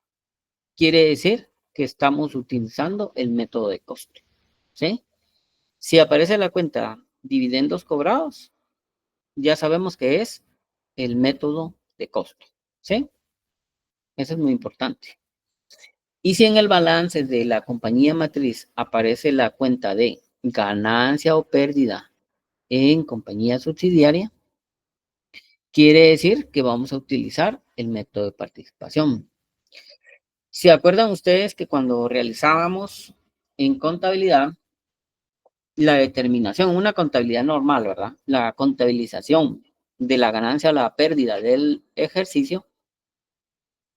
quiere decir que estamos utilizando el método de costo, ¿sí? Si aparece la cuenta dividendos cobrados, ya sabemos que es el método de costo, ¿sí? Eso es muy importante. Y si en el balance de la compañía matriz aparece la cuenta de ganancia o pérdida en compañía subsidiaria, quiere decir que vamos a utilizar el método de participación. ¿Se acuerdan ustedes que cuando realizábamos en contabilidad la determinación, una contabilidad normal, ¿verdad? La contabilización de la ganancia o la pérdida del ejercicio,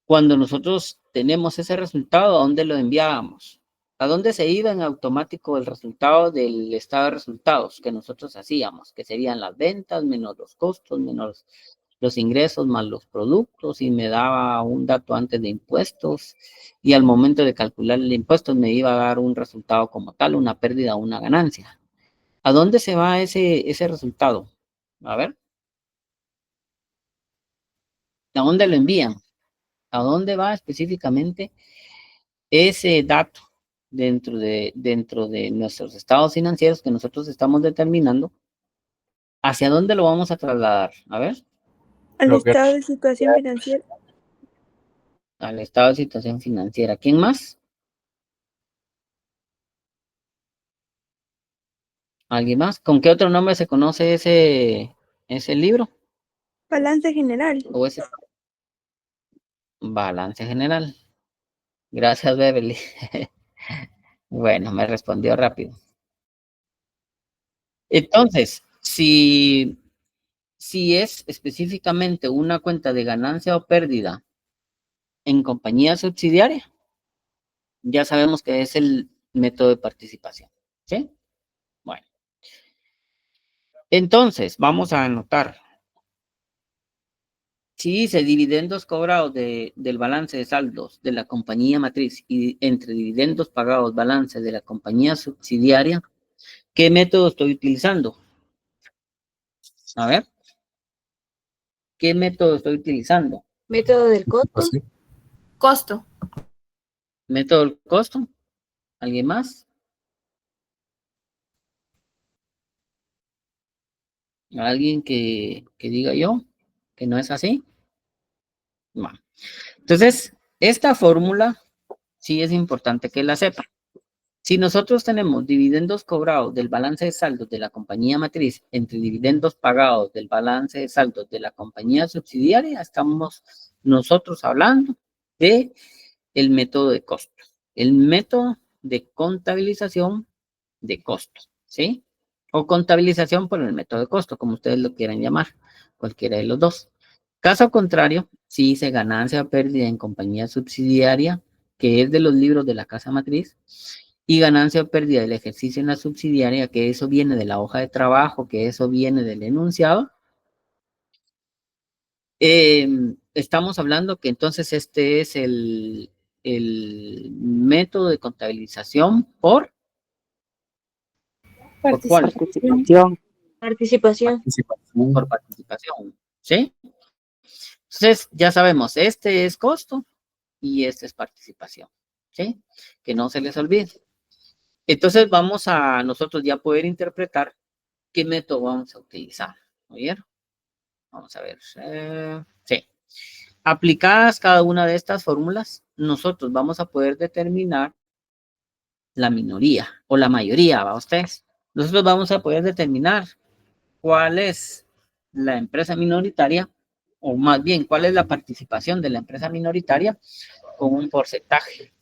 cuando nosotros tenemos ese resultado, ¿a dónde lo enviábamos? ¿A dónde se iba en automático el resultado del estado de resultados que nosotros hacíamos? Que serían las ventas menos los costos, menos los ingresos, más los productos, y me daba un dato antes de impuestos, y al momento de calcular el impuesto me iba a dar un resultado como tal, una pérdida o una ganancia. ¿A dónde se va ese resultado? A ver. ¿A dónde lo envían? ¿A dónde va específicamente ese dato dentro de nuestros estados financieros que nosotros estamos determinando? ¿Hacia dónde lo vamos a trasladar? A ver.
Al estado de situación financiera.
Al estado de situación financiera. ¿Quién más? ¿Alguien más? ¿Con qué otro nombre se conoce ese libro?
Balance general.
¿O ese balance general? Gracias, Beverly. Bueno, me respondió rápido. Entonces, si es específicamente una cuenta de ganancia o pérdida en compañía subsidiaria, ya sabemos que es el método de participación, ¿sí? Entonces, vamos a anotar. Si dice dividendos cobrados del balance de saldos de la compañía matriz y entre dividendos pagados balance de la compañía subsidiaria, ¿qué método estoy utilizando? A ver, ¿qué método estoy utilizando?
Método del costo.
Así.
Costo.
¿Método del costo? ¿Alguien más? ¿Alguien que diga yo que no es así? No. Entonces, esta fórmula sí es importante que la sepa. Si nosotros tenemos dividendos cobrados del balance de saldos de la compañía matriz entre dividendos pagados del balance de saldos de la compañía subsidiaria, estamos nosotros hablando de el método de costos, el método de contabilización de costos, ¿sí? O contabilización por el método de costo, como ustedes lo quieran llamar, cualquiera de los dos. Caso contrario, si dice ganancia o pérdida en compañía subsidiaria, que es de los libros de la casa matriz, y ganancia o pérdida del ejercicio en la subsidiaria, que eso viene de la hoja de trabajo, que eso viene del enunciado, estamos hablando que entonces este es el método de contabilización ¿por cuál?
Participación.
Por participación, ¿sí? Entonces, ya sabemos, este es costo y este es participación, ¿sí? Que no se les olvide. Entonces, vamos a nosotros ya poder interpretar qué método vamos a utilizar, ¿oyeron? Vamos a ver, sí. Aplicadas cada una de estas fórmulas, nosotros vamos a poder determinar la minoría o la mayoría, ¿va ustedes? Nosotros vamos a poder determinar cuál es la empresa minoritaria, o más bien, cuál es la participación de la empresa minoritaria con un porcentaje,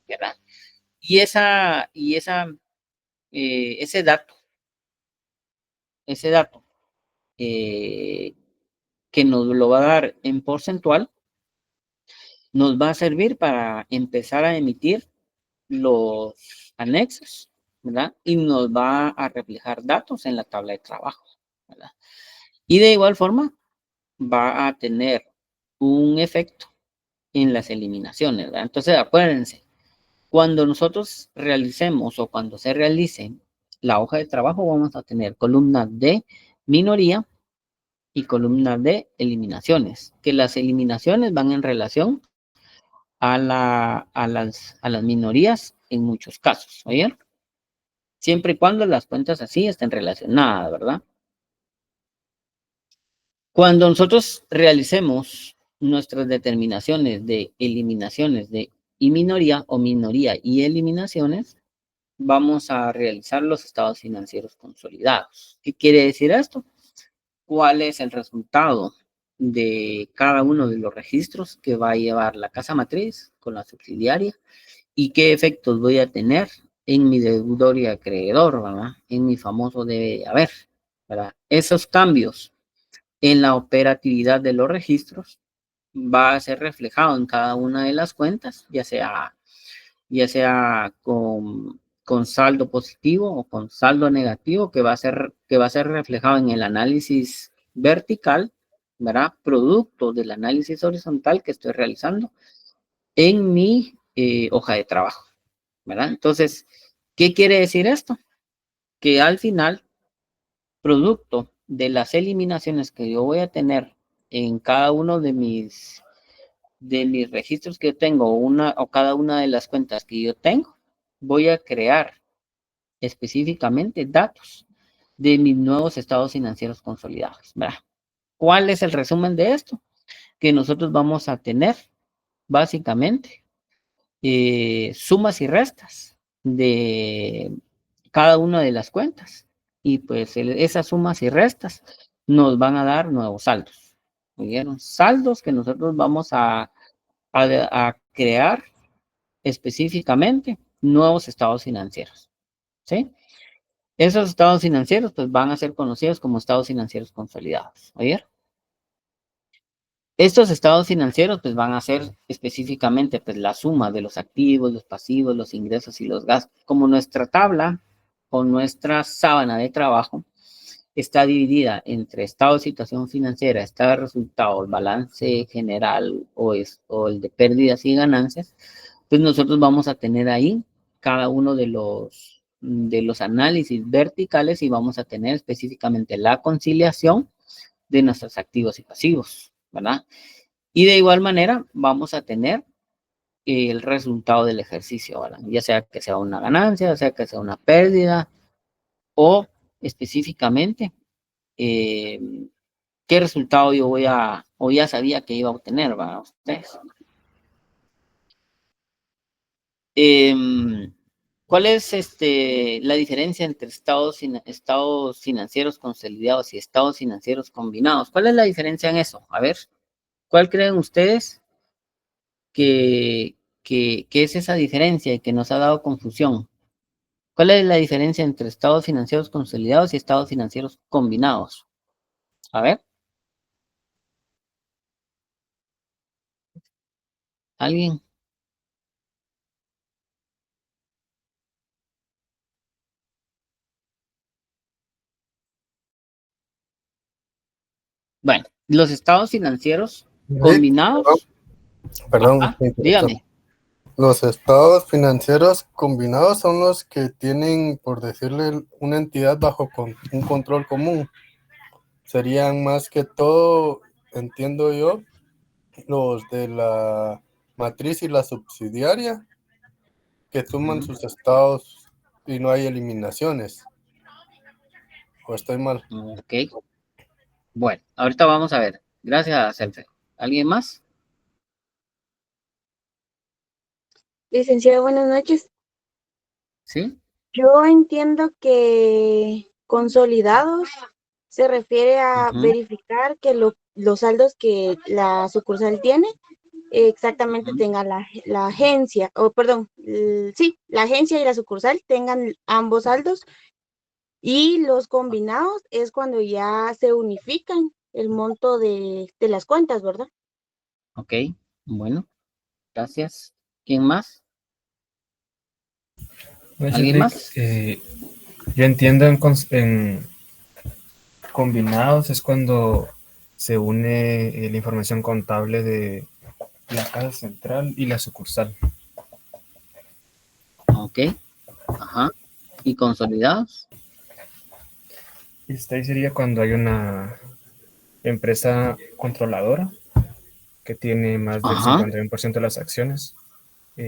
¿verdad? Y ese dato que nos lo va a dar en porcentual, nos va a servir para empezar a emitir los anexos, ¿verdad? Y nos va a reflejar datos en la tabla de trabajo, ¿verdad? Y de igual forma, va a tener un efecto en las eliminaciones, ¿verdad? Entonces, acuérdense, cuando nosotros realicemos o cuando se realice la hoja de trabajo, vamos a tener columnas de minoría y columnas de eliminaciones, que las eliminaciones van en relación a las minorías en muchos casos, ¿oyeron? Siempre y cuando las cuentas así estén relacionadas, ¿verdad? Cuando nosotros realicemos nuestras determinaciones de eliminaciones y minoría o minoría y eliminaciones, vamos a realizar los estados financieros consolidados. ¿Qué quiere decir esto? ¿Cuál es el resultado de cada uno de los registros que va a llevar la casa matriz con la subsidiaria y qué efectos voy a tener en mi deudor y acreedor, ¿verdad? En mi famoso debe de haber, ¿verdad? Esos cambios en la operatividad de los registros va a ser reflejado en cada una de las cuentas, ya sea con saldo positivo o con saldo negativo, que va a ser reflejado en el análisis vertical, ¿verdad? Producto del análisis horizontal que estoy realizando en mi hoja de trabajo, ¿verdad? Entonces, ¿qué quiere decir esto? Que al final, producto de las eliminaciones que yo voy a tener en cada uno de mis registros que yo tengo, o cada una de las cuentas que yo tengo, voy a crear específicamente datos de mis nuevos estados financieros consolidados, ¿verdad? ¿Cuál es el resumen de esto? Que nosotros vamos a tener básicamente sumas y restas de cada una de las cuentas. Y pues esas sumas y restas nos van a dar nuevos saldos. ¿Vieron? Saldos que nosotros vamos a crear específicamente nuevos estados financieros. ¿Sí? Esos estados financieros pues van a ser conocidos como estados financieros consolidados. ¿Oyeron? Estos estados financieros pues van a ser específicamente pues la suma de los activos, los pasivos, los ingresos y los gastos. Como nuestra tabla o nuestra sábana de trabajo está dividida entre estado de situación financiera, estado de resultado, el balance general o el de pérdidas y ganancias, pues nosotros vamos a tener ahí cada uno de los análisis verticales y vamos a tener específicamente la conciliación de nuestros activos y pasivos, ¿verdad? Y de igual manera vamos a tener el resultado del ejercicio, ¿verdad? Ya sea que sea una ganancia, ya sea que sea una pérdida o específicamente qué resultado yo o ya sabía que iba a obtener, ¿verdad? Ustedes. ¿Cuál es la diferencia entre estados financieros consolidados y estados financieros combinados? ¿Cuál es la diferencia en eso? A ver, ¿cuál creen ustedes que es esa diferencia y que nos ha dado confusión? ¿Cuál es la diferencia entre estados financieros consolidados y estados financieros combinados? A ver, ¿alguien? Bueno, los estados financieros combinados.
Perdón,
Ajá, dígame.
los estados financieros combinados son los que tienen, por decirle, una entidad bajo un control común. Serían más que todo, entiendo yo, los de la matriz y la subsidiaria, que suman sus estados y no hay eliminaciones. ¿O estoy mal?
Ok. Bueno, ahorita vamos a ver. Gracias, Celfe. ¿Alguien más?
Licenciado, buenas noches.
¿Sí?
Yo entiendo que consolidados se refiere a verificar que los saldos que la sucursal tiene exactamente tenga la agencia, o perdón, sí, la agencia y la sucursal tengan ambos saldos, y los combinados es cuando ya se unifican el monto de las cuentas, ¿verdad?
Ok, bueno, gracias. ¿Quién más? ¿Alguien más?
Yo entiendo en combinados es cuando se une la información contable de la casa central y la sucursal.
Ok, ajá. ¿Y consolidados?
Ahí sería cuando hay una empresa controladora que tiene más del
Ajá.
51% de las acciones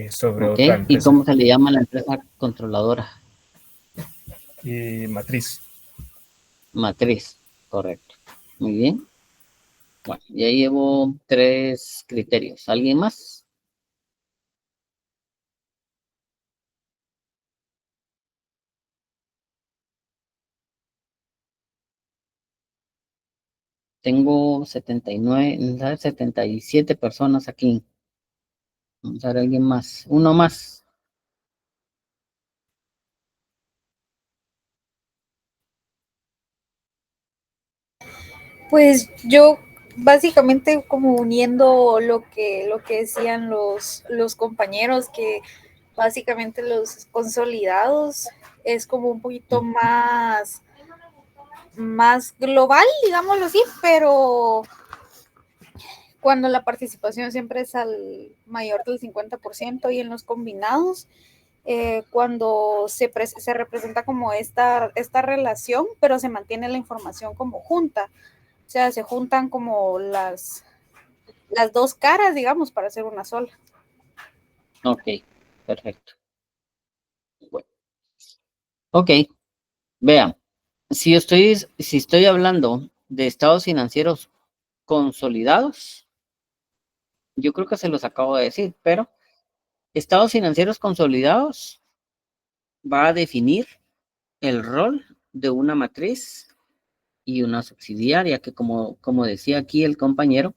sobre
Ok,
otra
¿y
empresa.
cómo se le llama a la empresa controladora?
Matriz.
Matriz, correcto. Muy bien. Bueno, ya llevo 3 criterios. ¿Alguien más? Tengo 79, 77 personas aquí. Vamos a ver alguien más. Uno más.
Pues yo básicamente como uniendo lo que decían los compañeros, que básicamente los consolidados es como un poquito más global, digámoslo así, pero cuando la participación siempre es al mayor del 50%, y en los combinados, cuando se representa como esta relación, pero se mantiene la información como junta. O sea, se juntan como las dos caras, digamos, para hacer una sola.
Ok, perfecto. Bueno. Ok, vean. Si estoy hablando de estados financieros consolidados, yo creo que se los acabo de decir, pero estados financieros consolidados va a definir el rol de una matriz y una subsidiaria, que como decía aquí el compañero,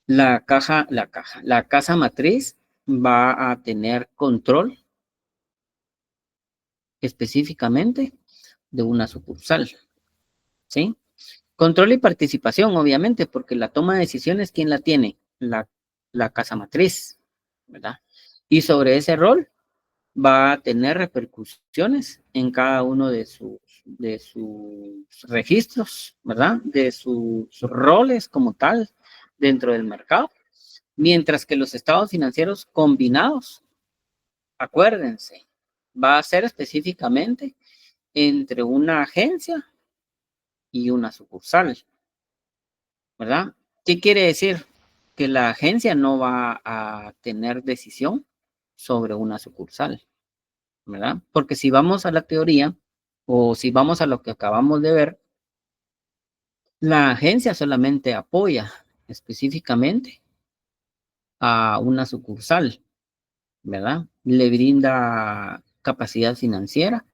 la casa matriz va a tener control específicamente de una sucursal, ¿sí? Control y participación, obviamente, porque la toma de decisiones, ¿quién la tiene? La casa matriz, ¿verdad? Y sobre ese rol va a tener repercusiones en cada uno registros, ¿verdad? De sus roles como tal dentro del mercado. Mientras que los estados financieros combinados, acuérdense, va a ser específicamente entre una agencia y una sucursal, ¿verdad? ¿Qué quiere decir? Que la agencia no va a tener decisión sobre una sucursal, ¿verdad? Porque si vamos a la teoría o si vamos a lo que acabamos de ver, la agencia solamente apoya específicamente a una sucursal, ¿verdad? Le brinda capacidad financiera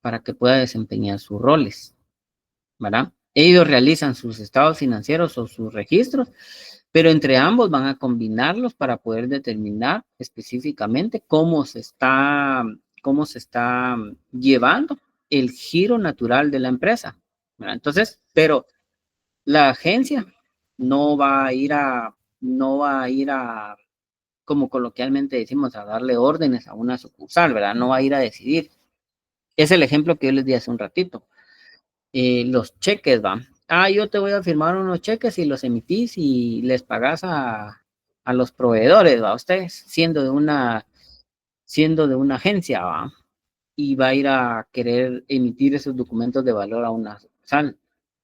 para que pueda desempeñar sus roles, ¿verdad? Ellos realizan sus estados financieros o sus registros, pero entre ambos van a combinarlos para poder determinar específicamente cómo se está llevando el giro natural de la empresa, ¿verdad? Entonces, pero la agencia no va a ir a, como coloquialmente decimos, a darle órdenes a una sucursal, ¿verdad? No va a ir a decidir. Es el ejemplo que yo les di hace un ratito. Los cheques, va. Yo te voy a firmar unos cheques y los emitís y les pagás a los proveedores, va. Ustedes, siendo de una agencia, va. Y va a ir a querer emitir esos documentos de valor a una sucursal.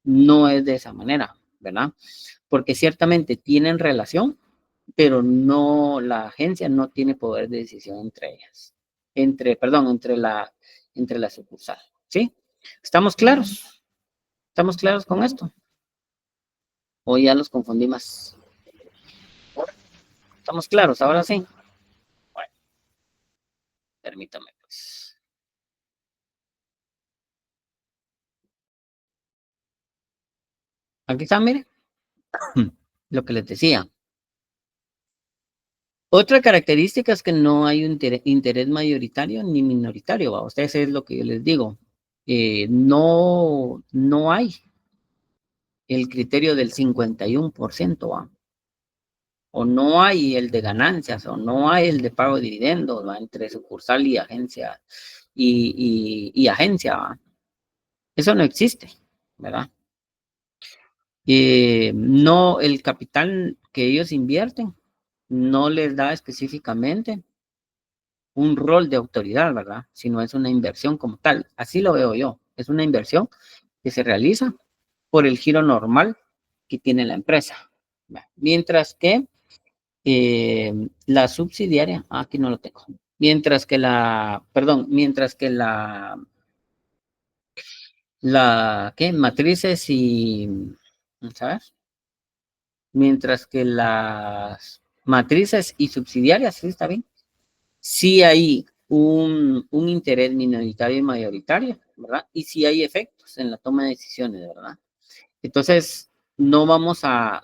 No es de esa manera, ¿verdad? Porque ciertamente tienen relación, pero no, la agencia no tiene poder de decisión entre ellas. Entre la sucursal, ¿sí? ¿Estamos claros? ¿Estamos claros con esto? ¿O ya los confundí más? ¿Estamos claros? Ahora sí. Bueno, permítame pues. Aquí está, mire. Lo que les decía. Otra característica es que no hay un interés mayoritario ni minoritario, ¿va? Ustedes es lo que yo les digo. No hay el criterio del 51%, ¿va? O no hay el de ganancias, o no hay el de pago de dividendos, ¿va? Entre sucursal y agencia, y agencia, ¿va? Eso no existe, ¿verdad? No, el capital que ellos invierten no les da específicamente un rol de autoridad, ¿verdad? Sino es una inversión como tal. Así lo veo yo. Es una inversión que se realiza por el giro normal que tiene la empresa. Mientras que la subsidiaria, aquí no lo tengo. Mientras que ¿qué? Matrices y, ¿sabes? Mientras que las matrices y subsidiarias, sí está bien. Sí hay un interés minoritario y mayoritario, ¿verdad? Y sí hay efectos en la toma de decisiones, ¿verdad? Entonces, no vamos a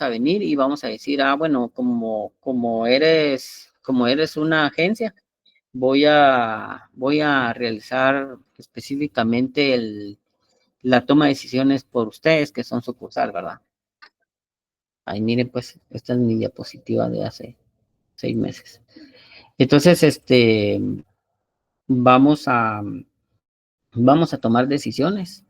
venir y vamos a decir, bueno, como eres una agencia, voy a realizar específicamente la toma de decisiones por ustedes, que son sucursal, ¿verdad? Ahí miren, pues, esta es mi diapositiva de hace 6 meses. Entonces, vamos a tomar decisiones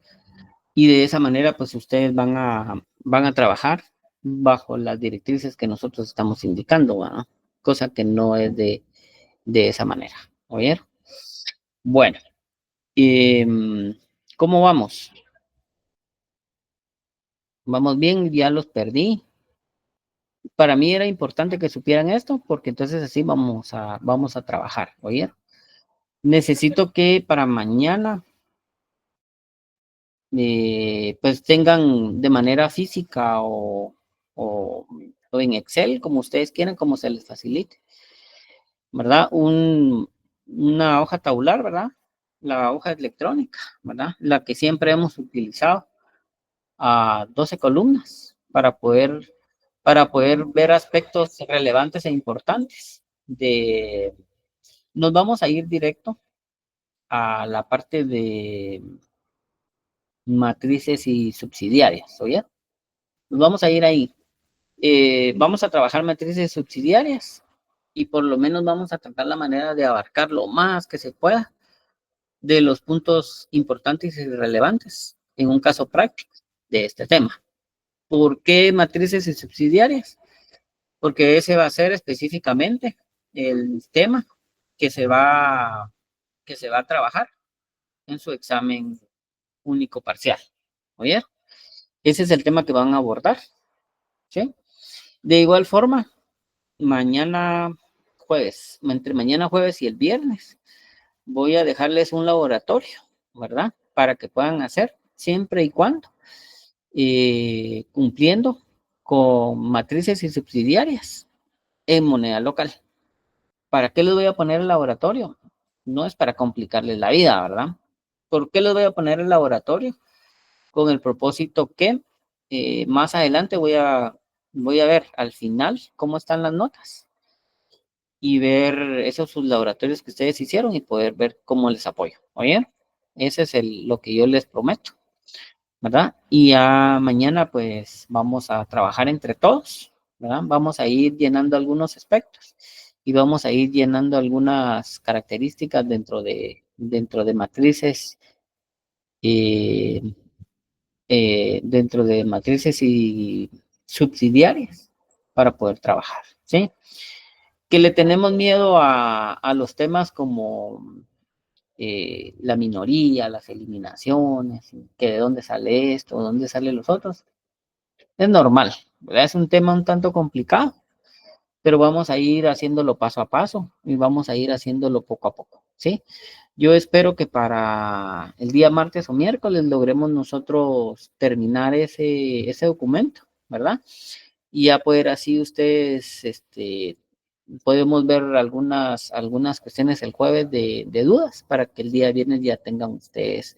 y de esa manera, pues, ustedes van a trabajar bajo las directrices que nosotros estamos indicando, ¿verdad? Cosa que no es de esa manera, ¿oyeron? Bueno, ¿cómo vamos? ¿Vamos bien? Ya los perdí. Para mí era importante que supieran esto porque entonces así vamos a trabajar, ¿oyeron? Necesito que para mañana pues tengan de manera física o en Excel, como ustedes quieran, como se les facilite, ¿verdad? Una hoja tabular, ¿verdad? La hoja electrónica, ¿verdad? La que siempre hemos utilizado a 12 columnas para poder ver aspectos relevantes e importantes. Nos vamos a ir directo a la parte de matrices y subsidiarias, ¿oye? Nos vamos a ir ahí. Vamos a trabajar matrices subsidiarias y por lo menos vamos a tratar la manera de abarcar lo más que se pueda de los puntos importantes y relevantes en un caso práctico de este tema. ¿Por qué matrices y subsidiarias? Porque ese va a ser específicamente el tema que se va a trabajar en su examen único parcial. ¿Oye? Ese es el tema que van a abordar. ¿Sí? De igual forma, mañana jueves, entre mañana jueves y el viernes, voy a dejarles un laboratorio, ¿verdad? Para que puedan hacer siempre y cuando cumpliendo con matrices y subsidiarias en moneda local. ¿Para qué les voy a poner el laboratorio? No es para complicarles la vida, ¿verdad? ¿Por qué les voy a poner el laboratorio? Con el propósito que más adelante voy a ver al final cómo están las notas y ver esos sus laboratorios que ustedes hicieron y poder ver cómo les apoyo. ¿Oye? Ese es lo que yo les prometo, ¿verdad? Y ya mañana pues vamos a trabajar entre todos, ¿verdad? Vamos a ir llenando algunos aspectos y vamos a ir llenando algunas características dentro de matrices eh, dentro de matrices y subsidiarias para poder trabajar, ¿sí? Que le tenemos miedo a los temas como la minoría, las eliminaciones, que de dónde sale esto, de dónde salen los otros. Es normal, ¿verdad? Es un tema un tanto complicado, pero vamos a ir haciéndolo paso a paso y vamos a ir haciéndolo poco a poco, ¿sí? Yo espero que para el día martes o miércoles logremos nosotros terminar ese documento, ¿verdad? Y ya poder así ustedes, podemos ver algunas cuestiones el jueves de dudas para que el día viernes ya tengan ustedes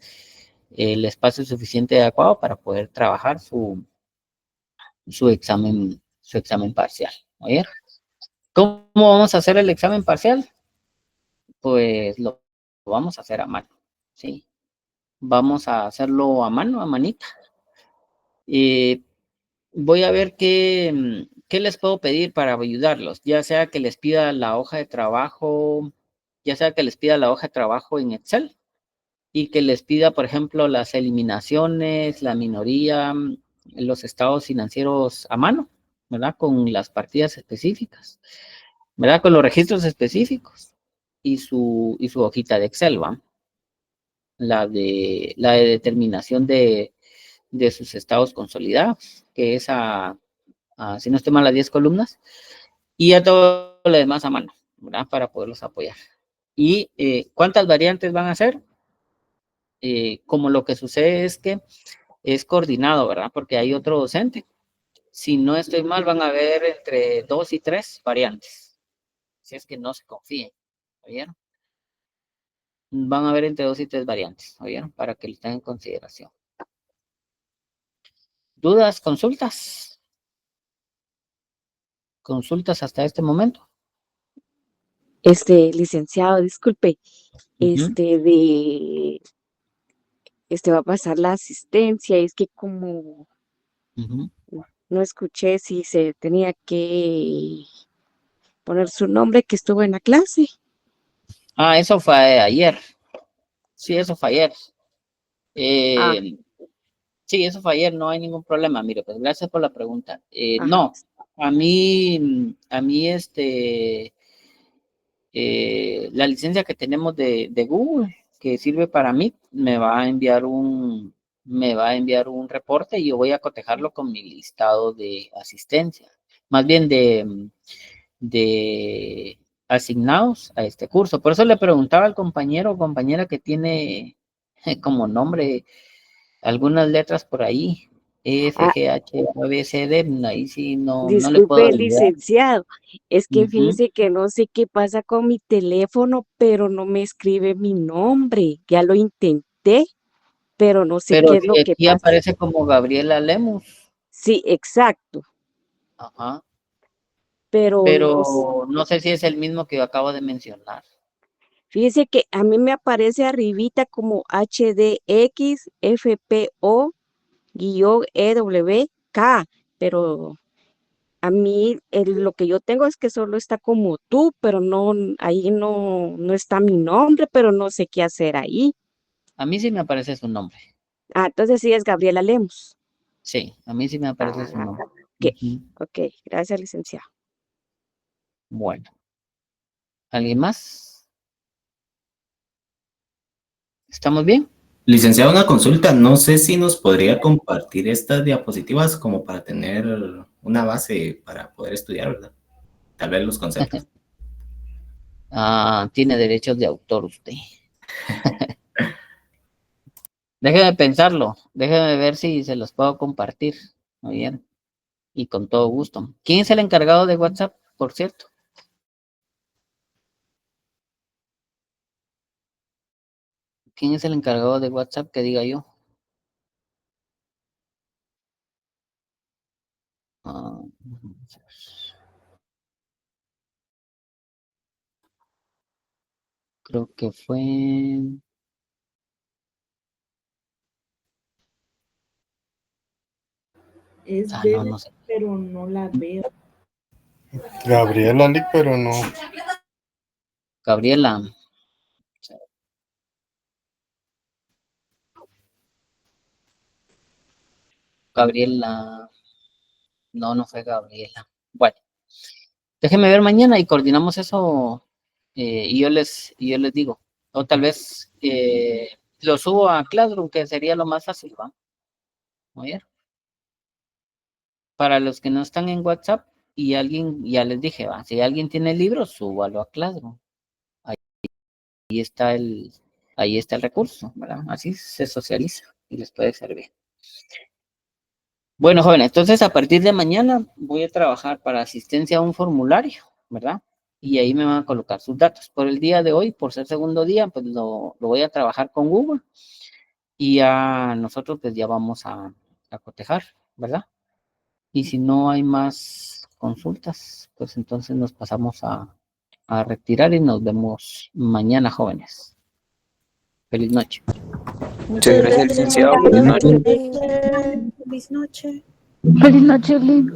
el espacio suficiente adecuado para poder trabajar su examen parcial. ¿Oye? ¿Cómo vamos a hacer el examen parcial? Pues lo vamos a hacer a mano, ¿sí? Vamos a hacerlo a mano, a manita. Voy a ver qué les puedo pedir para ayudarlos, ya sea que les pida la hoja de trabajo, en Excel y que les pida, por ejemplo, las eliminaciones, la minoría, los estados financieros a mano, ¿verdad? Con las partidas específicas, ¿verdad? Con los registros específicos y su hojita de Excel, ¿va? La de determinación de sus estados consolidados, que es si no estoy mal, a 10 columnas, y a todo lo demás a mano, ¿verdad? Para poderlos apoyar. ¿Y cuántas variantes van a hacer? Como lo que sucede es que es coordinado, ¿verdad? Porque hay otro docente. Si no estoy mal, van a haber entre 2 y 3 variantes. Si es que no se confíen, ¿oyeron? Van a haber entre 2 y 3 variantes, ¿oyeron? Para que lo tengan en consideración. ¿Dudas, consultas? ¿Consultas hasta este momento?
Licenciado, disculpe, va a pasar la asistencia, es que como no escuché si se tenía que poner su nombre que estuvo en la clase.
Eso fue ayer. Sí, eso fue ayer. Sí, eso fue ayer, no hay ningún problema. Mire, pues gracias por la pregunta. No, a mí, la licencia que tenemos de Google, que sirve para mí, me va a enviar un reporte y yo voy a cotejarlo con mi listado de asistencia. Más bien de asignados a este curso. Por eso le preguntaba al compañero o compañera que tiene como nombre algunas letras por ahí, E, F, G, H, A, B, C, D, ahí sí no le puedo
Disculpe,
ayudar.
licenciado, es que fíjese que no sé qué pasa con mi teléfono, pero no me escribe mi nombre. Ya lo intenté, pero no sé
Pero
qué es lo que
aquí
pasa.
aparece como Gabriela Lemus.
Sí, exacto,
Ajá.
pero
Pero no sé si es el mismo que yo acabo de mencionar.
fíjese que a mí me aparece arribita como HDXFPO-EWK, pero A mí lo que yo tengo es que solo está como tú, pero no, ahí no está mi nombre, pero no sé qué hacer ahí.
A mí sí me aparece su nombre.
Ah, entonces sí es Gabriela Lemos.
Sí, a mí sí me aparece su nombre.
Ok,
Ujú.
ok, gracias, licenciado.
Bueno. ¿Alguien más? ¿Estamos bien?
Licenciado, una consulta. No sé si nos podría compartir estas diapositivas como para tener una base para poder estudiar, ¿verdad? Tal vez los conceptos.
Tiene derechos de autor usted. Déjeme pensarlo. Déjeme ver si se los puedo compartir. Muy bien. Y con todo gusto. ¿Quién es el encargado de WhatsApp, por cierto? ¿Quién es el encargado de WhatsApp que diga yo? Creo que fue...
Es
no,
verde,
no sé.
pero no la veo.
Gabriela Lic, pero no.
Gabriela. Gabriela. No, no fue Gabriela. Bueno, déjenme ver mañana y coordinamos eso y yo les digo. O tal vez lo subo a Classroom, que sería lo más fácil, ¿va? Muy bien. Para los que no están en WhatsApp y alguien, ya les dije, va, si alguien tiene el libro, súbalo a Classroom. Ahí está el recurso, ¿verdad? Así se socializa y les puede servir. Bueno, jóvenes, entonces a partir de mañana voy a trabajar para asistencia a un formulario, ¿verdad? Y ahí me van a colocar sus datos. Por el día de hoy, por ser segundo día, pues lo voy a trabajar con Google y a nosotros pues ya vamos a cotejar, ¿verdad? Y si no hay más consultas, pues entonces nos pasamos a retirar y nos vemos mañana, jóvenes. Feliz noche.
Muchas gracias, licenciado. Buenas noches.
Feliz noche.
Feliz noche, Lynn.